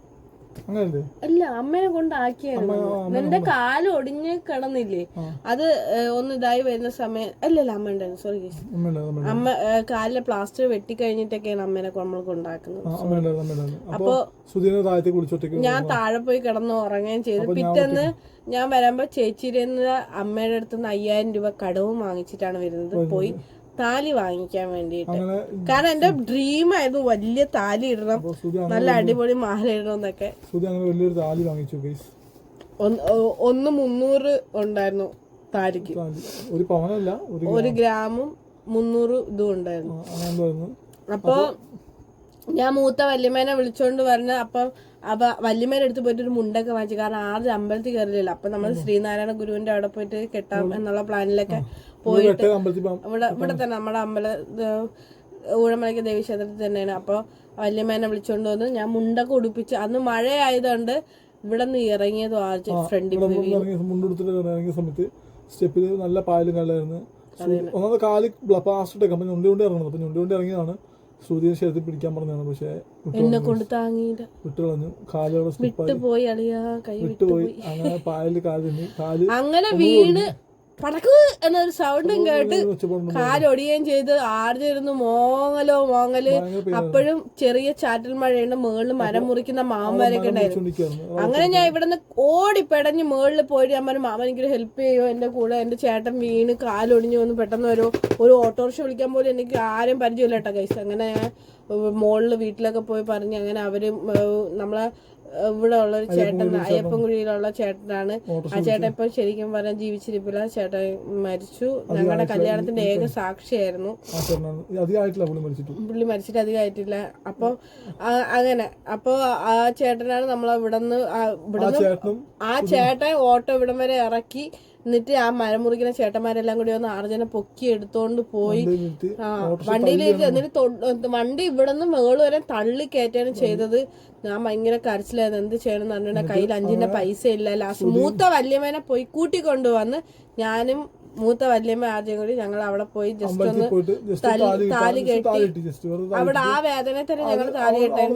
അങ്ങനല്ലേ? അല്ല, അമ്മേനെ കൊണ്ടാക്കിയായിരുന്നു. എന്റെ കാല് ഒടിഞ്ഞ് കിടന്നില്ലേ, അത് ഒന്ന് ഇതായി വരുന്ന സമയം അല്ലല്ല അമ്മ ഉണ്ടായിരുന്നു, സോറി കേസ്. അമ്മ കാലിലെ പ്ലാസ്റ്റർ വെട്ടിക്കഴിഞ്ഞിട്ടൊക്കെയാണ് അമ്മേനെ നമ്മൾ കൊണ്ടാക്കുന്നത്. അപ്പൊ ഞാൻ താഴെ പോയി കിടന്ന് ഉറങ്ങുകയും ചെയ്തു. പിറ്റേന്ന് ഞാൻ വരുമ്പോ ചേച്ചിയുടെ അമ്മയുടെ അടുത്ത് നിന്ന് 5000 രൂപ കടവും വാങ്ങിച്ചിട്ടാണ് വരുന്നത്, പോയി താലി വാങ്ങിക്കാൻ വേണ്ടിയിട്ട്. കാരണം എന്റെ ഡ്രീം ആയിരുന്നു വലിയ താലി ഇടണം, നല്ല അടിപൊളി മാല ഇടണം എന്നൊക്കെ. 300 ഉണ്ടായിരുന്നു താലിക്ക്, 1 ഗ്രാമും 300 ഇതും ഉണ്ടായിരുന്നു. അപ്പൊ ഞാൻ മൂത്ത വല്യമ്മേനെ വിളിച്ചോണ്ട് പറഞ്ഞ അപ്പൊ വല്യമ്മേനെ അടുത്ത് പോയിട്ട് ഒരു മുണ്ടൊക്കെ വാങ്ങിച്ചു. കാരണം ആദ്യം അമ്പലത്തിൽ കയറില്ല. അപ്പൊ നമ്മൾ ശ്രീനാരായണ ഗുരുവിന്റെ അവിടെ പോയിട്ട് കെട്ടാം എന്നുള്ള പ്ലാനിലൊക്കെ പോയിട്ട് ഇവിടെ തന്നെ നമ്മുടെ ഊഴമലയ്ക്ക് ദേവീക്ഷേത്രത്തിൽ തന്നെയാണ്. അപ്പൊ വല്യമ്മേനെ വിളിച്ചോണ്ട് വന്ന് ഞാൻ മുണ്ടൊക്കെ ഉടുപ്പിച്ച്, അന്ന് മഴ ആയതുകൊണ്ട് ഇവിടെ നിന്ന് ഇറങ്ങിയത് ഫ്രണ്ടിൽ ഇറങ്ങിയ സമയത്ത് സ്റ്റെപ്പിൽ നല്ല പായലും കല്ലായിരുന്നു. ഒന്നാമത് കാല് പ്ലാസ്റ്റർ അപ്പൊ ഞൊണ്ടി ഇറങ്ങുന്നത്. അപ്പൊ ഞൊണ്ടി ഇറങ്ങിയതാണ്. ശ്രുതിയെ ശരീരത്തിൽ പിടിക്കാൻ പറഞ്ഞതാണ്. പക്ഷെ എന്നെ കൊണ്ട് താങ്ങിയില്ല, വിട്ടുകളഞ്ഞു. കാലോടെ വിട്ടുപോയി, അളിയാ കൈ വിട്ടുപോയി. അങ്ങനെ പായലിൽ കാല് അങ്ങനെ വീണ് പടക്ക് എന്നൊരു സൗണ്ടും കേട്ട് കാലൊടിയുകയും ചെയ്ത്. ആർജിരുന്നു മോങ്ങല്. അപ്പോഴും ചെറിയ ചാറ്റൽ മഴയുണ്ട്, മേളിൽ മരം മുറിക്കുന്ന മാമന്മാരൊക്കെ ഉണ്ടായിരുന്നു. അങ്ങനെ ഞാൻ ഇവിടെ നിന്ന് ഓടിപ്പെടഞ്ഞ് മേളിൽ പോയിട്ട് ഞാൻ പറഞ്ഞു, മാമൻ എനിക്കൊരു ഹെൽപ്പ് ചെയ്യുമോ, എന്റെ കൂടെ എന്റെ ചേട്ടൻ വീണ് കാലൊടിഞ്ഞു വന്ന് പെട്ടെന്ന് ഒരു ഓട്ടോറിക്ഷ വിളിക്കാൻ പോലും എനിക്ക് ആരും പരിചയമില്ല കേട്ടോ കൈസ്. അങ്ങനെ ഞാൻ മോളില് വീട്ടിലൊക്കെ പോയി പറഞ്ഞ് അങ്ങനെ അവര് നമ്മളെ ഇവിടെ ഉള്ള ഒരു ചേട്ടൻ, അയ്യപ്പൻകുഴിയിലുള്ള ചേട്ടനാണ്. ആ ചേട്ടൻ ഇപ്പൊ ശരിക്കും പറഞ്ഞാൽ ജീവിച്ചിരിപ്പില്ല, ചേട്ടൻ മരിച്ചു. ഞങ്ങളുടെ കല്യാണത്തിന്റെ ഏക സാക്ഷിയായിരുന്നു. പുള്ളി മരിച്ചിട്ട് അധികമായിട്ടില്ല. അപ്പൊ അങ്ങനെ അപ്പൊ ആ ചേട്ടനാണ് നമ്മളെ ഇവിടുന്ന് ആ ചേട്ടൻ ഓട്ടോ ഇവിടം വരെ ഇറക്കി. എന്നിട്ട് ആ മരം മുറിക്കുന്ന ചേട്ടന്മാരെല്ലാം കൂടി വന്ന് ആർജനെ പൊക്കി എടുത്തോണ്ട് പോയി വണ്ടിയിലേക്ക്. എന്നിട്ട് വണ്ടി ഇവിടെ നിന്ന് മേള് വരെ തള്ളി കയറ്റാണ് ചെയ്തത്. ഞാൻ ഭയങ്കര കരച്ചിലായിരുന്നു, എന്ത് ചെയ്യണം എന്ന് പറഞ്ഞാൽ കയ്യിൽ 5 പൈസ ഇല്ല. ലാസ്റ്റ് മൂത്ത വല്യമ്മേനെ പോയി കൂട്ടിക്കൊണ്ടുവന്ന് ഞാനും മൂത്ത വല്യമ്മ ആദ്യം കൂടി ഞങ്ങൾ അവിടെ പോയി ജസ്റ്റ് ഒന്ന് താലി കെട്ടി. അവിടെ ആ വേദന തന്നെ ഞങ്ങൾ താലി കെട്ടാൻ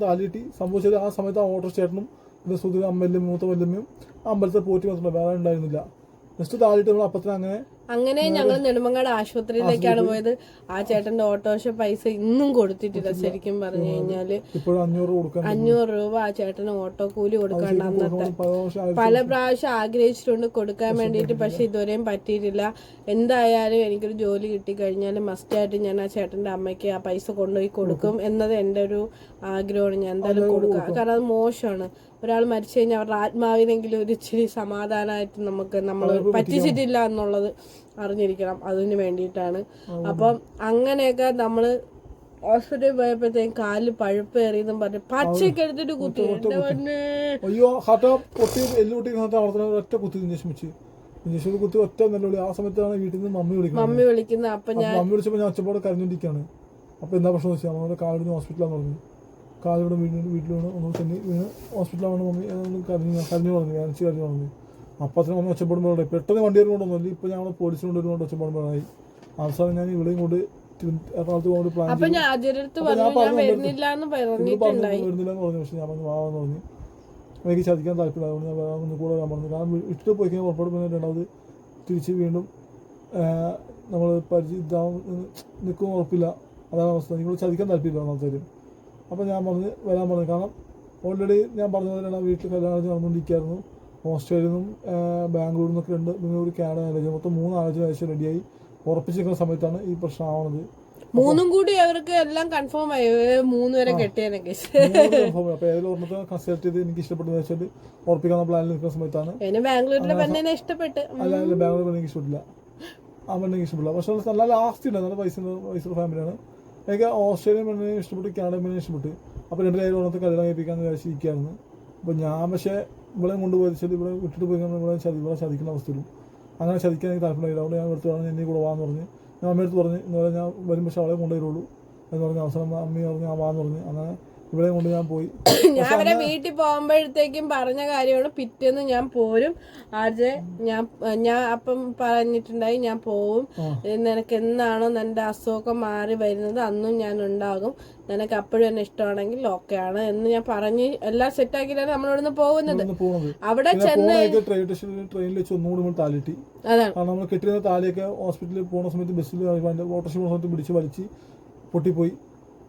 താലികെട്ടി സംഭവിച്ചത്. ആ സമയത്ത് ആ ഓട്ടോ ചേട്ടനും പിന്നെ സുധീർ അമ്മയും മൂത്ത വല്യമ്മയും അമ്പലത്തിൽ പോയിട്ട് മാത്രമല്ല, വേറെ ഉണ്ടായിരുന്നില്ല. ജസ്റ്റ് താലിട്ട് നമ്മൾ അപ്പത്തിന് അങ്ങനെ ഞങ്ങൾ നെടുമങ്ങാട് ആശുപത്രിയിലേക്കാണ് പോയത്. ആ ചേട്ടന്റെ ഓട്ടോറിക്ഷ പൈസ ഇന്നും കൊടുത്തിട്ടില്ല. ശരിക്കും പറഞ്ഞു കഴിഞ്ഞാല് 500 രൂപ ആ ചേട്ടന് ഓട്ടോ കൂലി കൊടുക്കാണ്ട് അന്നത്തെ പല പ്രാവശ്യം ആഗ്രഹിച്ചിട്ടുണ്ട് കൊടുക്കാൻ വേണ്ടിയിട്ട്, പക്ഷെ ഇതുവരെയും പറ്റിയിട്ടില്ല. എന്തായാലും എനിക്കൊരു ജോലി കിട്ടിക്കഴിഞ്ഞാൽ മസ്റ്റായിട്ട് ഞാൻ ആ ചേട്ടന്റെ അമ്മയ്ക്ക് ആ പൈസ കൊണ്ടുപോയി കൊടുക്കും എന്നത് എൻ്റെ ഒരു ആഗ്രഹമാണ്. ഞാൻ എന്തായാലും കൊടുക്കാം. കാരണം അത് മോശമാണ്. ഒരാൾ മരിച്ചു കഴിഞ്ഞാൽ അവരുടെ ആത്മാവിനെങ്കിലും ഒരു ഇച്ചിരി സമാധാനമായിട്ട് നമുക്ക് നമ്മൾ പറ്റിച്ചിട്ടില്ല എന്നുള്ളത് അറിഞ്ഞിരിക്കണം. അതിന് വേണ്ടിയിട്ടാണ്. അപ്പം അങ്ങനെയൊക്കെ നമ്മള് ഹോസ്പിറ്റലിൽ പോയപ്പോഴത്തേക്കും കാലിൽ പഴുപ്പ് ഏറിയെന്നും പറഞ്ഞു പച്ചയ്ക്ക് എടുത്തിട്ട് കുത്തി. ഒറ്റ കുത്തി ഇഞ്ചക്ഷൻ കുത്തി ഒറ്റ നിലവിളി. ആ സമയത്താണ് വീട്ടിൽ നിന്ന് മമ്മി വിളിക്കുന്നത്. അപ്പൊ മമ്മി വിളിച്ചപ്പോൾ ഞാൻ ഒച്ചപ്പാട് കരഞ്ഞോണ്ടിരിക്കുകയാണ്. അപ്പൊ എന്താ പ്രശ്നം വെച്ചാൽ നമ്മുടെ കാലിന് ഹോസ്പിറ്റലാന്ന് പറഞ്ഞു. കാലിവിടെ വീട്ടിൽ വീണ് ഒന്ന് തന്നെ വീണ് ഹോസ്പിറ്റലാണ്. മമ്മി കരഞ്ഞു പറഞ്ഞു, വേനച്ച് കരഞ്ഞു പറഞ്ഞു. അപ്പത്തിന് മമ്മി ഒച്ചപ്പാടും പറയട്ടെ. പെട്ടെന്ന് വണ്ടി കൊണ്ടുവന്നില്ല. ഇപ്പൊ ഞങ്ങൾ പോലീസിന് കൊണ്ടുവരുന്നോണ്ട് ഒച്ചപ്പാടും പറയായി. അവസാനം ഞാൻ ഇവിടെയും കൊണ്ട് എറണാകുളത്ത് കൊണ്ട് പ്ലാൻ വരുന്നില്ലെന്ന് പറഞ്ഞു. പക്ഷെ ഞാൻ പറഞ്ഞു വാന്ന് പറഞ്ഞു. എനിക്ക് ചതിക്കാൻ താല്പര്യമുണ്ട്, ഞാൻ വേറെ ഒന്ന് കൂടെ വരാൻ പറഞ്ഞു. കാരണം ഇട്ടിട്ട് പോയി കഴിഞ്ഞാൽ പുറപ്പെടും. പിന്നെ രണ്ടാമത് തിരിച്ച് വീണ്ടും നമ്മൾ നിൽക്കും ഉറപ്പില്ല. അതാണ് അവസ്ഥ. നിങ്ങൾ ചതിക്കാൻ താല്പര്യമില്ല ഒന്നാമത്തേലും. അപ്പോൾ ഞാൻ പറഞ്ഞ് വരാൻ പറഞ്ഞു. കാരണം ഓൾറെഡി ഞാൻ പറഞ്ഞ പോലെയാണ് വീട്ടിൽ കല്യാണം നടന്നുകൊണ്ടിരിക്കുകയായിരുന്നു. ഓസ്ട്രേലിയയിൽ നിന്നും ബാംഗ്ലൂരിൽ നിന്നൊക്കെ ഉണ്ട്. പിന്നെ ഒരു കാനഡ ആലോചന, മൊത്തം 3 ആലോചന ആഴ്ച റെഡിയായി ഉറപ്പിച്ചിരിക്കുന്ന സമയത്താണ് ഈ പ്രശ്നം ആവുന്നത്. 3 കൂടി അവർക്ക് എല്ലാം കൺഫേം ആയി. 3 വരെ കെട്ടിയാനൊക്കെ അപ്പൊ ഏതെങ്കിലും ഒരെണ്ണത്തെ കൺസൾട്ട് ചെയ്ത് എനിക്ക് ഇഷ്ടപ്പെട്ടെന്ന് വെച്ചാൽ ഉറപ്പിക്കുന്ന പ്ലാനിൽ നിൽക്കുന്ന സമയത്താണ്. ബാംഗ്ലൂരിലെ പെണ്ണിനെ ഇഷ്ടപ്പെട്ട് അല്ല ബാംഗ്ലൂർ പെണ്ണിക്ക് ഇഷ്ടപ്പെട്ടില്ല. ആ പെണ്ണിക്ക് ഇഷ്ടപ്പെട്ടില്ല. പക്ഷെ നല്ല ആസ്തി ഉണ്ട്, നല്ല പൈസ ഫാമിലിയാണ്. എനിക്ക് ഓസ്ട്രേലിയൻ പെണ്ണിനെ ഇഷ്ടപ്പെട്ടു, കാനഡ പെണ്ണിനെ ഇഷ്ടപ്പെട്ടു. അപ്പോൾ 2 കയ്യിൽ ഒരെണ്ണത്തെ കല്യാണം കഴിപ്പിക്കാന്ന് വിചാരിച്ചിരിക്കുകയായിരുന്നു. അപ്പോൾ ഞാൻ പക്ഷേ ഇവിടെ കൊണ്ടുപോയി ഇവിടെ വിട്ടിട്ട് പോയി ഇവിടെ ചതിക്കുന്ന അവസ്ഥ വരും. അങ്ങനെ ചതിക്കാൻ എനിക്ക് താല്പര്യമില്ല. അവിടെ ഞാൻ എടുത്ത് പറഞ്ഞു എന്നെ കൂടെ വാന്ന് പറഞ്ഞ് ഞാൻ അമ്മയെടുത്ത് പറഞ്ഞു. എന്ന് പറഞ്ഞാൽ ഞാൻ വരും, പക്ഷേ അവളെ കൊണ്ടുവരുള്ളൂ എന്ന് പറഞ്ഞ അവസരം അമ്മ പറഞ്ഞ് ഞാൻ വാന്ന് പറഞ്ഞ്. അങ്ങനെ ഇവിടെ കൊണ്ട് ഞാൻ പോയി. ഞാൻ അവരെ വീട്ടിൽ പോകുമ്പോഴത്തേക്കും പറഞ്ഞ കാര്യമാണ് പിറ്റേന്ന് ഞാൻ പോരും ആർജെ, ഞാൻ അപ്പം പറഞ്ഞിട്ടുണ്ടായി ഞാൻ പോവും, നിനക്ക് എന്നാണോ നിന്റെ അസുഖം മാറി വരുന്നത് അന്നും ഞാൻ ഉണ്ടാകും, നിനക്ക് അപ്പോഴും എന്നെ ഇഷ്ടമാണെങ്കിൽ ഓക്കെ ആണ് എന്ന് ഞാൻ പറഞ്ഞ് എല്ലാം സെറ്റാക്കിയിട്ടാണ് നമ്മളിവിടുന്ന് പോകുന്നത്. അവിടെ ചെന്ന് ട്രെയിനിൽ വെച്ച് ഒന്നുകൂടി താലിട്ടി. അതാണ് നമ്മൾ കെട്ടിരുന്ന താലിയൊക്കെ ഹോസ്പിറ്റലിൽ പോകുന്ന സമയത്ത് ബസ്സിൽ ഓട്ടോറിക്ഷ പോകുന്ന സമയത്ത് പിടിച്ച് വലിച്ച് പൊട്ടിപ്പോയി.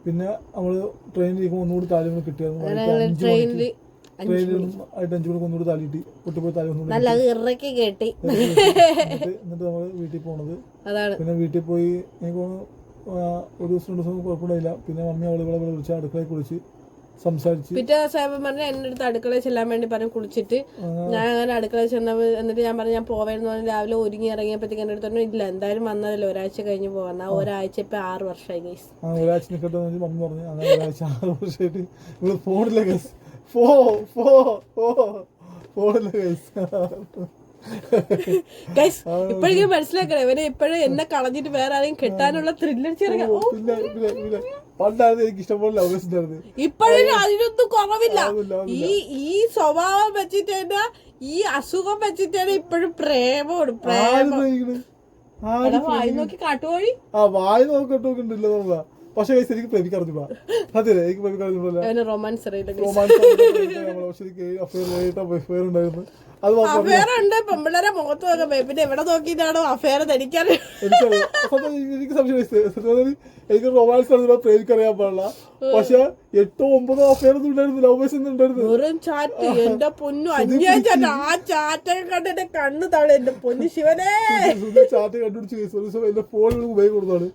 പിന്നെ നമ്മള് ട്രെയിനിലേക്ക് ഒന്നുകൂടി താലി കിട്ടിയായിരുന്നു. ട്രെയിനിൽ 5 മണിക്ക് ഒന്നുകൂടി താലി കിട്ടി, പൊട്ടിപ്പോയി താലി ഒന്നുകൂടി കേട്ടി. എന്നിട്ട് നമ്മള് വീട്ടിൽ പോണത്. പിന്നെ വീട്ടിൽ പോയി എനിക്ക് ഒരു ദിവസം 2 ദിവസം കുഴപ്പമില്ല. പിന്നെ മമ്മി അവളുകളെ വിളിച്ച് അടുക്കളയിൽ കുളിച്ച് സംസാരിച്ച് പിറ്റേ ദിവസം പറഞ്ഞ എന്റെ അടുത്ത് അടുക്കളയിൽ ചെല്ലാൻ വേണ്ടി പറഞ്ഞ് കുളിച്ചിട്ട് ഞാൻ അങ്ങനെ അടുക്കളയിൽ ചെന്നപ്പോൾ എന്നിട്ട് ഞാൻ പറഞ്ഞു ഞാൻ പോവായിരുന്നു പറഞ്ഞ് രാവിലെ ഒരുങ്ങി ഇറങ്ങിയപ്പോഴത്തേക്ക് എന്റെ അടുത്ത് പറഞ്ഞു ഇല്ല എന്തായാലും വന്നതല്ലോ ഒരാഴ്ച കഴിഞ്ഞ് പോവാൻ. ഒരാഴ്ച ഇപ്പൊ 6 വർഷമായി ഗൈസ്. ഒരാഴ്ച നിൽക്കട്ടെ മമ്മി പറഞ്ഞു. അങ്ങനെ ഒരാഴ്ച 6 വർഷമായിട്ട് ഇവിടെ ഫോണില്ല ഗൈസ്, ഫോണില്ല ഗൈസ്. ഗൈസ് ഇപ്പോഴേക്കും മനസ്സിലാക്കണേ ഇവനെ ഇപ്പോഴും എന്നെ കളഞ്ഞിട്ട് വേറെ ആരെയും കെട്ടാനുള്ള ത്രില്ലടിച്ചിറങ്ങാം. പണ്ടായിരുന്നു എനിക്ക് ഇഷ്ടംപോലെ ലവേഴ്സ് ഉണ്ടായിരുന്നു. ഇപ്പോഴും അതിനൊന്നും കുറവില്ല. ഈ സ്വഭാവം വെച്ചിട്ട് ഈ അസുഖം വെച്ചിട്ടാണ് ഇപ്പോഴും പ്രേമമാണ്. വായി നോക്കി കാട്ടുപോയി വായി നോക്കിട്ടുണ്ടല്ലോ. പക്ഷെ എനിക്ക് പ്രേമിക്കാൻ അറിഞ്ഞൂടാ. അതെ എനിക്ക് പ്രേമിക്കാൻ അറിഞ്ഞൂടാ. റൊമാൻസ് അഫെയർ ഉണ്ടായിരുന്നു. അഫെയർ ഉണ്ട് പെമ്പിള്ളേരെ മുഖത്ത് നോക്കാൻ. പിന്നെ എവിടെ നോക്കിയിട്ടാണോ അഫെയർ ധരിക്കാൻ എനിക്ക് സംശയം. എനിക്ക് റൊമാൻസ് അറിഞ്ഞാൽ പ്രേമിക്കറിയാൻ പാടില്ല. പക്ഷെ 8-9 അഫെയർ ഒന്നും ഉണ്ടായിരുന്നു, ലവേഴ്സ് ഒന്നും ഉണ്ടായിരുന്നു. വെറും ചാറ്റ് എന്റെ പൊന്നു 5 ചാറ്റ്. ആ ചാറ്റൊക്കെ കണ്ട് എന്റെ കണ്ണ് തള്ളു എന്റെ പൊന്നു ശിവനെ. ചാറ്റ് കണ്ടുപിടിച്ച് എന്റെ ഫോണിൽ ഉപയോഗം കൊടുത്താണ്.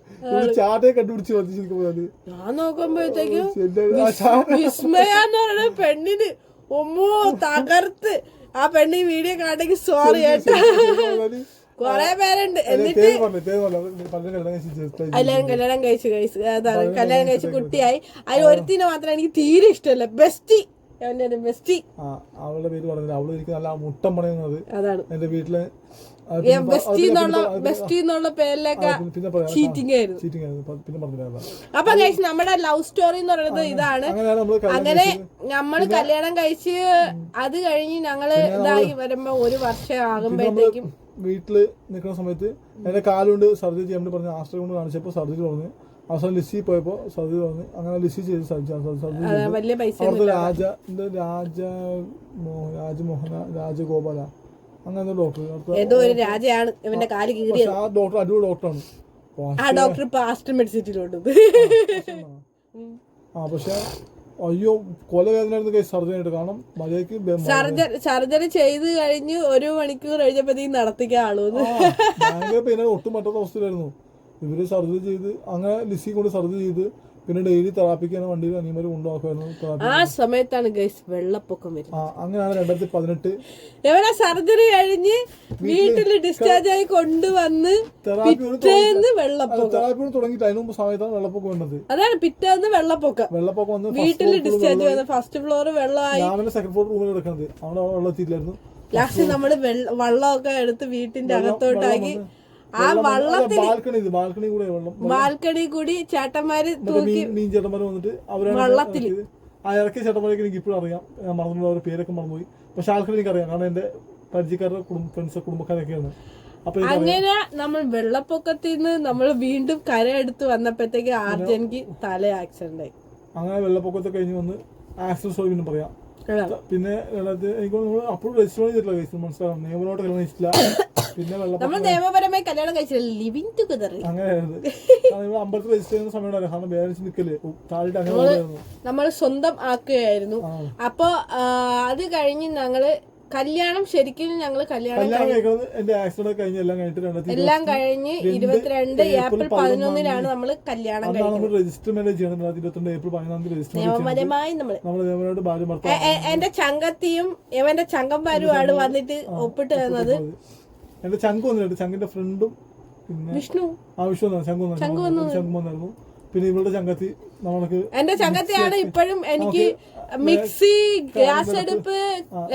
ചാറ്റെ കണ്ടുപിടിച്ച് ശരിക്കും പോയാല് ഞാൻ നോക്കുമ്പോഴത്തേക്കും വിസ്മയാന്ന് പറയുന്ന പെണ്ണിന് ഒമ്മോ തകർത്ത്. ആ പെണ്ണി വീഡിയോ കാണെങ്കിൽ സോറി കേട്ടോ. കൊറേ പേരുണ്ട്. എന്നിട്ട് എല്ലാരും കല്യാണം കഴിച്ചു കല്യാണം കഴിച്ച് കുട്ടിയായി. അതിൽ ഒരുത്തിനെ മാത്രം എനിക്ക് തീരെ ഇഷ്ടമല്ല. ബെസ്റ്റി ബെസ്റ്റി അവളുടെ പേര് പറഞ്ഞില്ല. അവള് എനിക്ക് നല്ല മുട്ടം പണയുന്നത്. അതാണ് എന്റെ വീട്ടില് ബെസ്റ്റി എന്നുള്ള പേരിലൊക്കെ ചീറ്റിംഗ് ആയിരുന്നു. പിന്നെ പറഞ്ഞില്ല. അപ്പൊ ഗൈസ് നമ്മുടെ ലവ് സ്റ്റോറി എന്ന് പറയുന്നത് ഇതാണ്. അങ്ങനെ നമ്മള് കല്യാണം കഴിച്ച് അത് കഴിഞ്ഞ് ഞങ്ങള് ഇതായി വരുമ്പോ 1 വർഷം ആകുമ്പോഴത്തേക്കും വീട്ടില് നിൽക്കുന്ന സമയത്ത് എന്റെ കാലുകൊണ്ട് സർജറി ചെയ്യാൻ വേണ്ടി പറഞ്ഞു. ആശ്രയം കൊണ്ട് കാണിച്ചപ്പോ സർജറി പറഞ്ഞു. അവസാനം ലിസി പോയപ്പോ സർജറി പറഞ്ഞു. അങ്ങനെ ലിസി ചെയ്ത് സർജറി രാജഗോപാല അങ്ങനെ ഡോക്ടർ. ഏതോ ഒരു രാജയാണ് ഇവന്റെ കാല് കീറിയത്. ആ ഡോക്ടർ അടിപൊളി ഡോക്ടറാണ്. ആ ഡോക്ടർ പാസ്റ്റ് മെഡിസിറ്റിലോട്ട്. പക്ഷെ അയ്യോ കൊലവേദന സർജറി ആയിട്ട് കാണാം. മഴയ്ക്ക് സർജറി ചെയ്ത് കഴിഞ്ഞ് 1 മണിക്കൂർ കഴിഞ്ഞപ്പോഴത്തേക്കും നടത്തിക്കാൻ ആളൂന്ന്. ഭയങ്കര പെയിൻ, ഒട്ടും പറ്റാത്ത അവസ്ഥയിലായിരുന്നു. ഇവര് സർജറി ചെയ്ത് അങ്ങനെ ലിസി കൊണ്ട് സർജറി ചെയ്ത് പിന്നെ ഡെയിലി തെറാപ്പിക്കാണ് വണ്ടിയിൽ അനിയന്മാര് കൊണ്ടുപോക്കുമായിരുന്നു. ആ സമയത്താണ് ഗൈസ് വെള്ളപ്പൊക്കം വരുന്നത്. അങ്ങനെയാണ് 2018 എവിടെ സർജറി കഴിഞ്ഞ് വീട്ടിൽ ഡിസ്ചാർജ് ആയി കൊണ്ടുവന്ന് പിറ്റേന്ന് വെള്ളപ്പൊക്കം. തെറാപ്പി തുടങ്ങിയിട്ട് അതിന് മുമ്പ് സമയത്താണ് വെള്ളപ്പൊക്കം വന്നത്. അതാണ് പിറ്റേന്ന് വെള്ളപ്പൊക്കം വന്ന് വീട്ടിൽ ഡിസ്ചാർജ് ചെയ്ത് ഫസ്റ്റ് ഫ്ലോർ വെള്ളമായി. സെക്കൻഡ് ഫ്ലോർ റൂമിൽ കിടക്കുന്നത് അവിടെ വെള്ളം എത്തിയില്ലായിരുന്നു. ലാസ്റ്റ് നമ്മള് വെള്ളമൊക്കെ എടുത്ത് വീട്ടിന്റെ അകത്തോട്ടാക്കി. ആ വള്ളത്തിൽ ബാൽക്കണി കൂടി ചേട്ടന്മാര് മീൻ ചേട്ടന്മാര് വന്നിട്ട് വള്ളത്തില് ഇറക്കിയ ചേട്ടന്മാരൊക്കെ എനിക്ക് ഇപ്പോഴും അറിയാം. ഞാൻ മറന്നു, അവരുടെ പേരൊക്കെ മറന്നുപോയി. പക്ഷെ ആൾക്കാർ എനിക്കറിയാം, കാരണം എന്റെ പരിചയക്കാരുടെ ഫ്രണ്ട്സ് കുടുംബക്കാരൊക്കെയാണ്. അങ്ങനെ നമ്മൾ വെള്ളപ്പൊക്കത്തിൽ നിന്ന് നമ്മൾ വീണ്ടും കരയെടുത്ത് വന്നപ്പോഴത്തേക്ക് ആർജനിക്ക് തല ആക്സിഡന്റ് ആയി. അങ്ങനെ വെള്ളപ്പൊക്കത്തെ കഴിഞ്ഞ് വന്ന് ആക്സിഡന്റ് സ്റ്റോറി പിന്നെ പറയാം. പിന്നെ എനിക്ക് അപ്പോഴും രജിസ്റ്റർ ചെയ്തിട്ടില്ല കേസ്, മനസ്സിലാവും. നിയമപരമായിട്ട് കല്യാണം കഴിച്ചിട്ടില്ല. പിന്നെ നമ്മൾ നിയമപരമായി കല്യാണം കഴിച്ചില്ല, ലിവിങ് ടുഗദർ. അങ്ങനെയായിരുന്നു. അമ്പലത്തിൽ രജിസ്റ്റർ ചെയ്യുന്ന സമയം കാരണം ബാലൻസ് നിൽക്കല് താഴെ അങ്ങനെ നമ്മൾ സ്വന്തം ആക്കുകയായിരുന്നു. അപ്പൊ അത് കഴിഞ്ഞ് ഞങ്ങള് കല്യാണം ശരിക്കും ഞങ്ങള് കല്യാണം എന്റെ ആക്സിഡന്റ് കഴിഞ്ഞ് എല്ലാം കഴിഞ്ഞ് 22 ഏപ്രിൽ 11 നമ്മള് കല്യാണം കഴിക്കുന്നത്. രജിസ്റ്റർ മാരേജ് ചെയ്യണം. 22 ഏപ്രിൽ 11 രജിസ്റ്റർ നിയമപരമായി നമ്മള് എന്റെ ചങ്കത്തിയും ഇവന്റെ ചങ്കന്മാരുമാണ് വന്നിട്ട് ഒപ്പിട്ട് തന്നത്. എന്റെ ചങ്ക് വന്നിട്ട് ചങ്കിന്റെ ഫ്രണ്ടും പിന്നെ വിഷ്ണു ചങ്ക് വന്നായിരുന്നു. പിന്നെ ഇവളുടെ ചങ്കത്തി നമ്മൾക്ക് എന്റെ ചങ്കത്തിയാണ് ഇപ്പോഴും എനിക്ക് മിക്സി ഗ്യാസ് അടുപ്പ്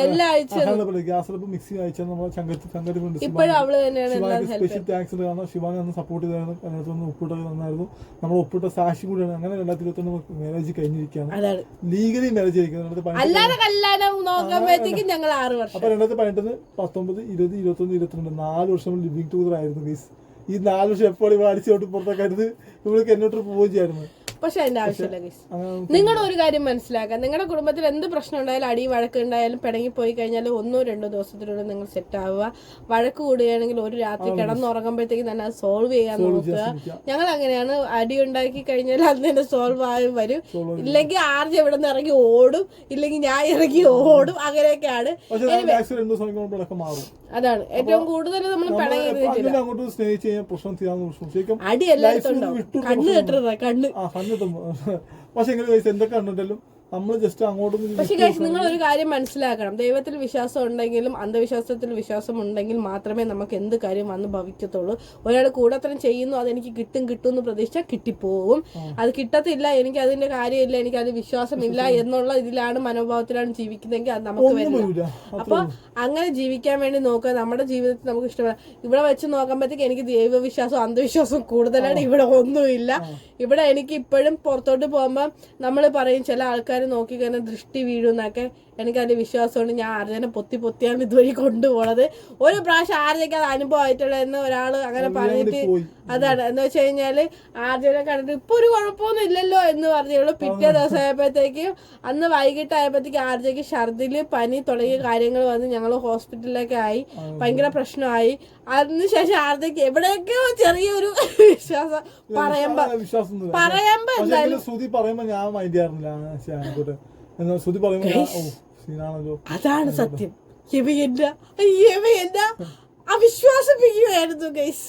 എല്ലാം അയച്ചത്. ഗ്യാസ് അടുപ്പ് മിക്സി അയച്ചാൽ നമ്മളെ ചങ്കത്തി ഇപ്പോഴും അവള് തന്നെയാണ് സ്പെഷ്യൽ താങ്ക്സ് ഉണ്ട്. കാരണം ശിവാനി അന്ന് സപ്പോർട്ട് ചെയ്തായിരുന്നു, അതിനകത്ത് ഒപ്പിട്ടൊക്കെ നന്നായിരുന്നു. നമ്മൾ ഒപ്പിട്ട സാക്ഷി കൂടിയാണ്. അങ്ങനെ 2021 മാരേജ് കഴിഞ്ഞിരിക്കുകയാണ്, ലീഗലി മാരേജ് ആയിരിക്കുന്നത്. അല്ലാതെ കല്യാണം നോക്കുമ്പോഴത്തേക്കും ഞങ്ങൾ 6 വർഷം. അപ്പൊ 2018, 19, 20, 21, 22 4 വർഷം ലിവിങ് ടുഗദർ ആയിരുന്നു ഗൈസ്. ഈ 4 വർഷം എപ്പോൾ ഇവിടെ അടിച്ചോട്ട് പുറത്തൊക്കെ ആയിരുന്നു. ഇവൾക്ക് എന്നോട്ട് പോവുകയും ചെയ്യായിരുന്നു. പക്ഷെ അതിന്റെ ആവശ്യമില്ല ഗൈസ്. നിങ്ങൾ ഒരു കാര്യം മനസ്സിലാക്കുക, നിങ്ങളുടെ കുടുംബത്തിൽ എന്ത് പ്രശ്നം ഉണ്ടായാലും, അടി വഴക്ക് ഉണ്ടായാലും, പിണങ്ങി പോയി കഴിഞ്ഞാൽ 1-2 ദിവസത്തിനുള്ളിൽ നിങ്ങൾ സെറ്റ് ആവുക. വഴക്ക് കൂടുകയാണെങ്കിൽ ഒരു രാത്രി കിടന്നുറങ്ങുമ്പോഴത്തേക്കും തന്നെ അത് സോൾവ് ചെയ്യാൻ നോക്കുക. ഞങ്ങൾ അങ്ങനെയാണ്. അടി ഉണ്ടാക്കി കഴിഞ്ഞാൽ അത് തന്നെ സോൾവ് ആയി വരും. ഇല്ലെങ്കിൽ ആർജ് ഇവിടെ നിന്ന് ഇറങ്ങി ഓടും, ഇല്ലെങ്കിൽ ഞാൻ ഇറങ്ങി ഓടും. അങ്ങനെയൊക്കെയാണ്. അതാണ് ഏറ്റവും കൂടുതൽ നമ്മൾ പിണങ്ങി അടി എല്ലായിടത്തും ഉണ്ടാവും. കണ്ണ് കെട്ടരുത്, കണ്ണ്. പക്ഷെ എന്തൊക്കെ കണ്ടിട്ടും നമ്മൾ ജസ്റ്റ് അങ്ങോട്ടും. പക്ഷെ നിങ്ങൾ ഒരു കാര്യം മനസ്സിലാക്കണം, ദൈവത്തിൽ വിശ്വാസം ഉണ്ടെങ്കിലും അന്ധവിശ്വാസത്തിൽ വിശ്വാസം ഉണ്ടെങ്കിൽ മാത്രമേ നമുക്ക് എന്ത് കാര്യം വന്ന് ഭവിക്കത്തുള്ളൂ. ഒരാൾ കൂടത്തരം ചെയ്യുന്നു, അതെനിക്ക് കിട്ടും എന്ന് പ്രതീക്ഷിച്ചാൽ കിട്ടിപ്പോവും. അത് കിട്ടത്തില്ല, എനിക്ക് അതിന്റെ കാര്യമില്ല, എനിക്ക് അത് വിശ്വാസമില്ല എന്നുള്ള ഇതിലാണ്, മനോഭാവത്തിലാണ് ജീവിക്കുന്നതെങ്കിൽ അത് നമുക്ക് വരില്ല. അപ്പൊ അങ്ങനെ ജീവിക്കാൻ വേണ്ടി നോക്കുക. നമ്മുടെ ജീവിതത്തിൽ നമുക്ക് ഇഷ്ടപ്പെടാം. ഇവിടെ വെച്ച് നോക്കുമ്പോഴത്തേക്ക് എനിക്ക് ദൈവവിശ്വാസം അന്ധവിശ്വാസം കൂടുതലാണ്. ഇവിടെ ഒന്നുമില്ല. ഇവിടെ എനിക്ക് ഇപ്പോഴും പുറത്തോട്ട് പോകുമ്പോൾ നമ്മൾ പറയും, ചില ആൾക്കാർ നോക്കി കഴിഞ്ഞാൽ ദൃഷ്ടി വീഴുന്നൊക്കെ. എനിക്കതിൽ വിശ്വാസമുണ്ട്. ഞാൻ ആർജനെ പൊത്തിയാണ് ഇതുവഴി കൊണ്ടുപോണത്. ഒരു പ്രാവശ്യം ആർജയ്ക്ക് അത് അനുഭവം ആയിട്ടുള്ളതെന്ന് ഒരാൾ അങ്ങനെ പറഞ്ഞിട്ട്, അതാണ് എന്ന് വെച്ച് കഴിഞ്ഞാല് ആർജനെ കണ്ടിട്ട് ഇപ്പൊ ഒരു കുഴപ്പമൊന്നും ഇല്ലല്ലോ എന്ന് പറഞ്ഞുള്ളൂ. പിറ്റേ ദിവസം ആയപ്പോഴത്തേക്കും, അന്ന് വൈകിട്ടായപ്പോഴത്തേക്ക് ആർജയ്ക്ക് ഛർദില്, പനി തുടങ്ങിയ കാര്യങ്ങൾ വന്ന് ഞങ്ങൾ ഹോസ്പിറ്റലിലൊക്കെ ആയി. ഭയങ്കര പ്രശ്നമായി. അതിനുശേഷം ആർജയ്ക്ക് എവിടെയൊക്കെയോ ചെറിയൊരു വിശ്വാസം പറയുമ്പോ എന്തായാലും അതാണ് സത്യം. അവിശ്വാസിപ്പിക്കുകയായിരുന്നു ഗൈസ്.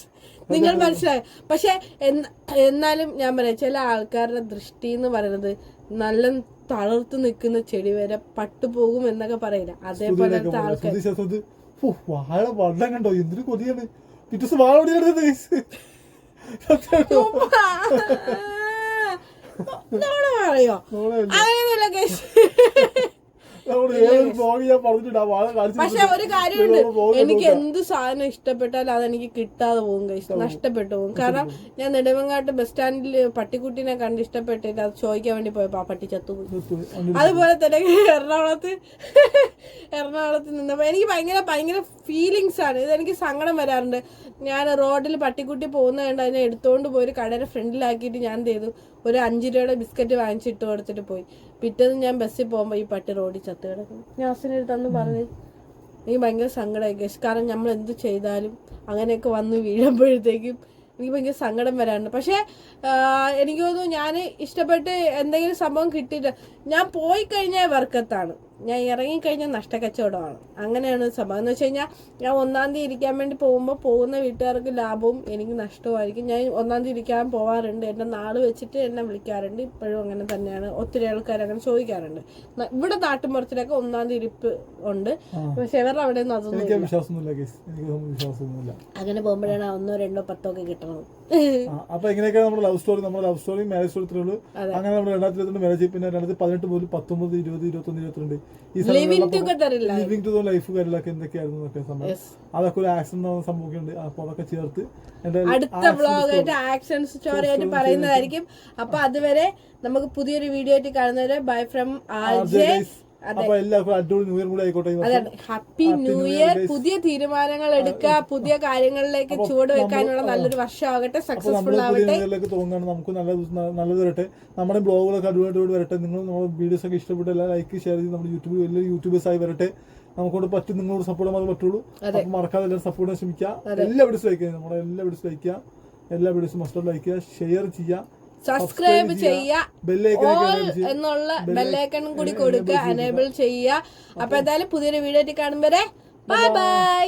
നിങ്ങൾ മനസ്സിലായി. പക്ഷെ എന്നാലും ഞാൻ പറയാം, ചില ആൾക്കാരുടെ ദൃഷ്ടി എന്ന് പറയുന്നത് നല്ല തളർത്ത് നിൽക്കുന്ന ചെടി വരെ പട്ടുപോകും എന്നൊക്കെ പറയില്ല. അതേപോലത്തെ ആൾക്കാർ കണ്ടോ എന്തൊരു കൊതിയാണ്. പറയോ അങ്ങനെയൊന്നുമില്ല ഗൈസ്. പക്ഷെ ഒരു കാര്യമുണ്ട്, എനിക്ക് എന്ത് സാധനം ഇഷ്ടപ്പെട്ടാലും അതെനിക്ക് കിട്ടാതെ പോകും ഗൈസ്, നഷ്ടപ്പെട്ടു പോകും. കാരണം ഞാൻ നെടുമങ്ങാട്ട് ബസ് സ്റ്റാൻഡിൽ പട്ടിക്കുട്ടീനെ കണ്ട് ഇഷ്ടപ്പെട്ടിട്ട് അത് ചോദിക്കാൻ വേണ്ടി പോയപ്പോ ആ പട്ടി ചത്തുപോയി. അതുപോലെ തന്നെ എറണാകുളത്ത് നിന്നപ്പോ എനിക്ക് ഭയങ്കര ഫീലിങ്സ് ആണ്. ഇതെനിക്ക് സങ്കടം വരാറുണ്ട്. ഞാൻ റോഡിൽ പട്ടിക്കുട്ടി പോകുന്ന കണ്ട് അതിനെ എടുത്തോണ്ട് പോയി ഒരു കടയുടെ ഫ്രണ്ടിലാക്കിയിട്ട് ഞാൻ എന്ത് ചെയ്തു, ഒരു 5 രൂപയുടെ ബിസ്ക്കറ്റ് വാങ്ങിച്ചിട്ട് കൊടുത്തിട്ട് പോയി. പിറ്റേന്ന് ഞാൻ ബസ്സിൽ പോകുമ്പോൾ ഈ പട്ടി റോഡിൽ ചത്ത് കിടക്കും. ഞാൻ അച്ഛനെടുത്തന്ന് പറഞ്ഞു, എനിക്ക് ഭയങ്കര സങ്കടമായി ഗൈസ്. കാരണം നമ്മൾ എന്ത് ചെയ്താലും അങ്ങനെയൊക്കെ വന്ന് വീഴുമ്പോഴത്തേക്കും എനിക്ക് ഭയങ്കര സങ്കടം വരാറുണ്ട്. പക്ഷെ എനിക്ക് തോന്നുന്നു, ഞാൻ ഇഷ്ടപ്പെട്ട് എന്തെങ്കിലും സംഭവം കിട്ടിയിട്ട് ഞാൻ പോയി കഴിഞ്ഞാൽ വർക്കത്താണ്, ഞാൻ ഇറങ്ങിക്കഴിഞ്ഞാൽ നഷ്ടക്കച്ചവടമാണ്. അങ്ങനെയാണ് സംഭവം. എന്ന് വെച്ച് കഴിഞ്ഞാൽ ഞാൻ 1-ാം തീയതി ഇരിക്കാൻ വേണ്ടി പോകുമ്പോൾ പോകുന്ന വീട്ടുകാർക്ക് ലാഭവും എനിക്ക് നഷ്ടമായിരിക്കും. ഞാൻ 1-ാം തീയതി ഇരിക്കാൻ പോകാറുണ്ട്. എൻ്റെ നാട് വെച്ചിട്ട് എന്നെ വിളിക്കാറുണ്ട്. ഇപ്പോഴും അങ്ങനെ തന്നെയാണ്. ഒത്തിരി ആൾക്കാർ അങ്ങനെ ചോദിക്കാറുണ്ട്. ഇവിടെ നാട്ടുമ്പുറത്തിലൊക്കെ 1-ാം തീയതി ഇരിപ്പ് ഉണ്ട്. പക്ഷെ ഇവരുടെ അവിടെ ഒന്നും അതൊന്നും അങ്ങനെ പോകുമ്പോഴാണ് 1, 2, 10 ഒക്കെ കിട്ടണം. അപ്പൊ എങ്ങനെയൊക്കെ നമ്മുടെ ലവ് സ്റ്റോറി മാരേജ് സ്റ്റോറി ഉള്ളൂ. അങ്ങനെ നമ്മൾ 2022 മാരേജ്, പിന്നെ 2018 മുതൽ 19, 20, 21, 22 ലിവിംഗ് ടുഗദർ ലൈഫ് കാര്യങ്ങളൊക്കെ എന്തൊക്കെയായിരുന്നു എന്നൊക്കെ സമയം. അതൊക്കെ ഒരു ആക്സിഡന്റ് സംഭവിക്കുന്നുണ്ട്. അപ്പൊ അതൊക്കെ ചേർത്ത് അടുത്ത വ്ളോഗായിട്ട് ആക്ഷൻ സ്റ്റോറി ആയിട്ട് പറയുന്നതായിരിക്കും. അപ്പൊ അതുവരെ നമുക്ക് പുതിയൊരു വീഡിയോ ആയിട്ട് കാണുന്നവരെ ബൈ ഫ്രം ആർജെ. അപ്പൊ എല്ലാവർക്കും അടിപൊളി ന്യൂ ഇയർ കൂടെ ആയിക്കോട്ടെ. Happy new year. പുതിയ തീരുമാനങ്ങൾ എടുക്കുക, പുതിയ കാര്യങ്ങളിലേക്ക് ചുവട് വെക്കാനുള്ള നല്ലൊരു വർഷമാകട്ടെ, സക്സസ്ഫുൾ ആവട്ടെ. തോന്നുകയാണ് നമുക്ക് നല്ലത് വരട്ടെ. നമ്മുടെ ബ്ലോഗുകളൊക്കെ അടിപൊളി വരട്ടെ. നിങ്ങൾ നമ്മുടെ വീഡിയോസ് ഒക്കെ ഇഷ്ടപ്പെട്ട എല്ലാ ലൈക്ക് ഷെയർ ചെയ്ത് നമ്മുടെ വലിയ യൂട്യൂബേഴ്സ് ആയി വരട്ടെ. നമുക്കൊണ്ട് പറ്റും, നിങ്ങളോട് സപ്പോർട്ട് ചെയ്യാൻ പറ്റുള്ളൂ. മറക്കാതെ എല്ലാവരും സപ്പോർട്ട് ചെയ്യാൻ ശ്രമിക്കുക. എല്ലാ വീഡിയോസും ലൈക്ക് ചെയ്യുക, നമ്മുടെ എല്ലാ വീഡിയോസും ലൈക്ക് ചെയ്യുക. എല്ലാ വീഡിയോസും മസ്റ്റ് ലൈക്ക് ചെയ്യുക, ഷെയർ ചെയ്യുക, സബ്സ്ക്രൈബ് ചെയ്യുക, ഓൾ എന്നുള്ള ബെല്ലൈക്കണും കൂടി കൊടുക്കുക, എനേബിൾ ചെയ്യുക. അപ്പൊ എന്തായാലും പുതിയൊരു വീഡിയോ ആയിട്ട് കാണുമ്പോൾ ബൈ ബൈ.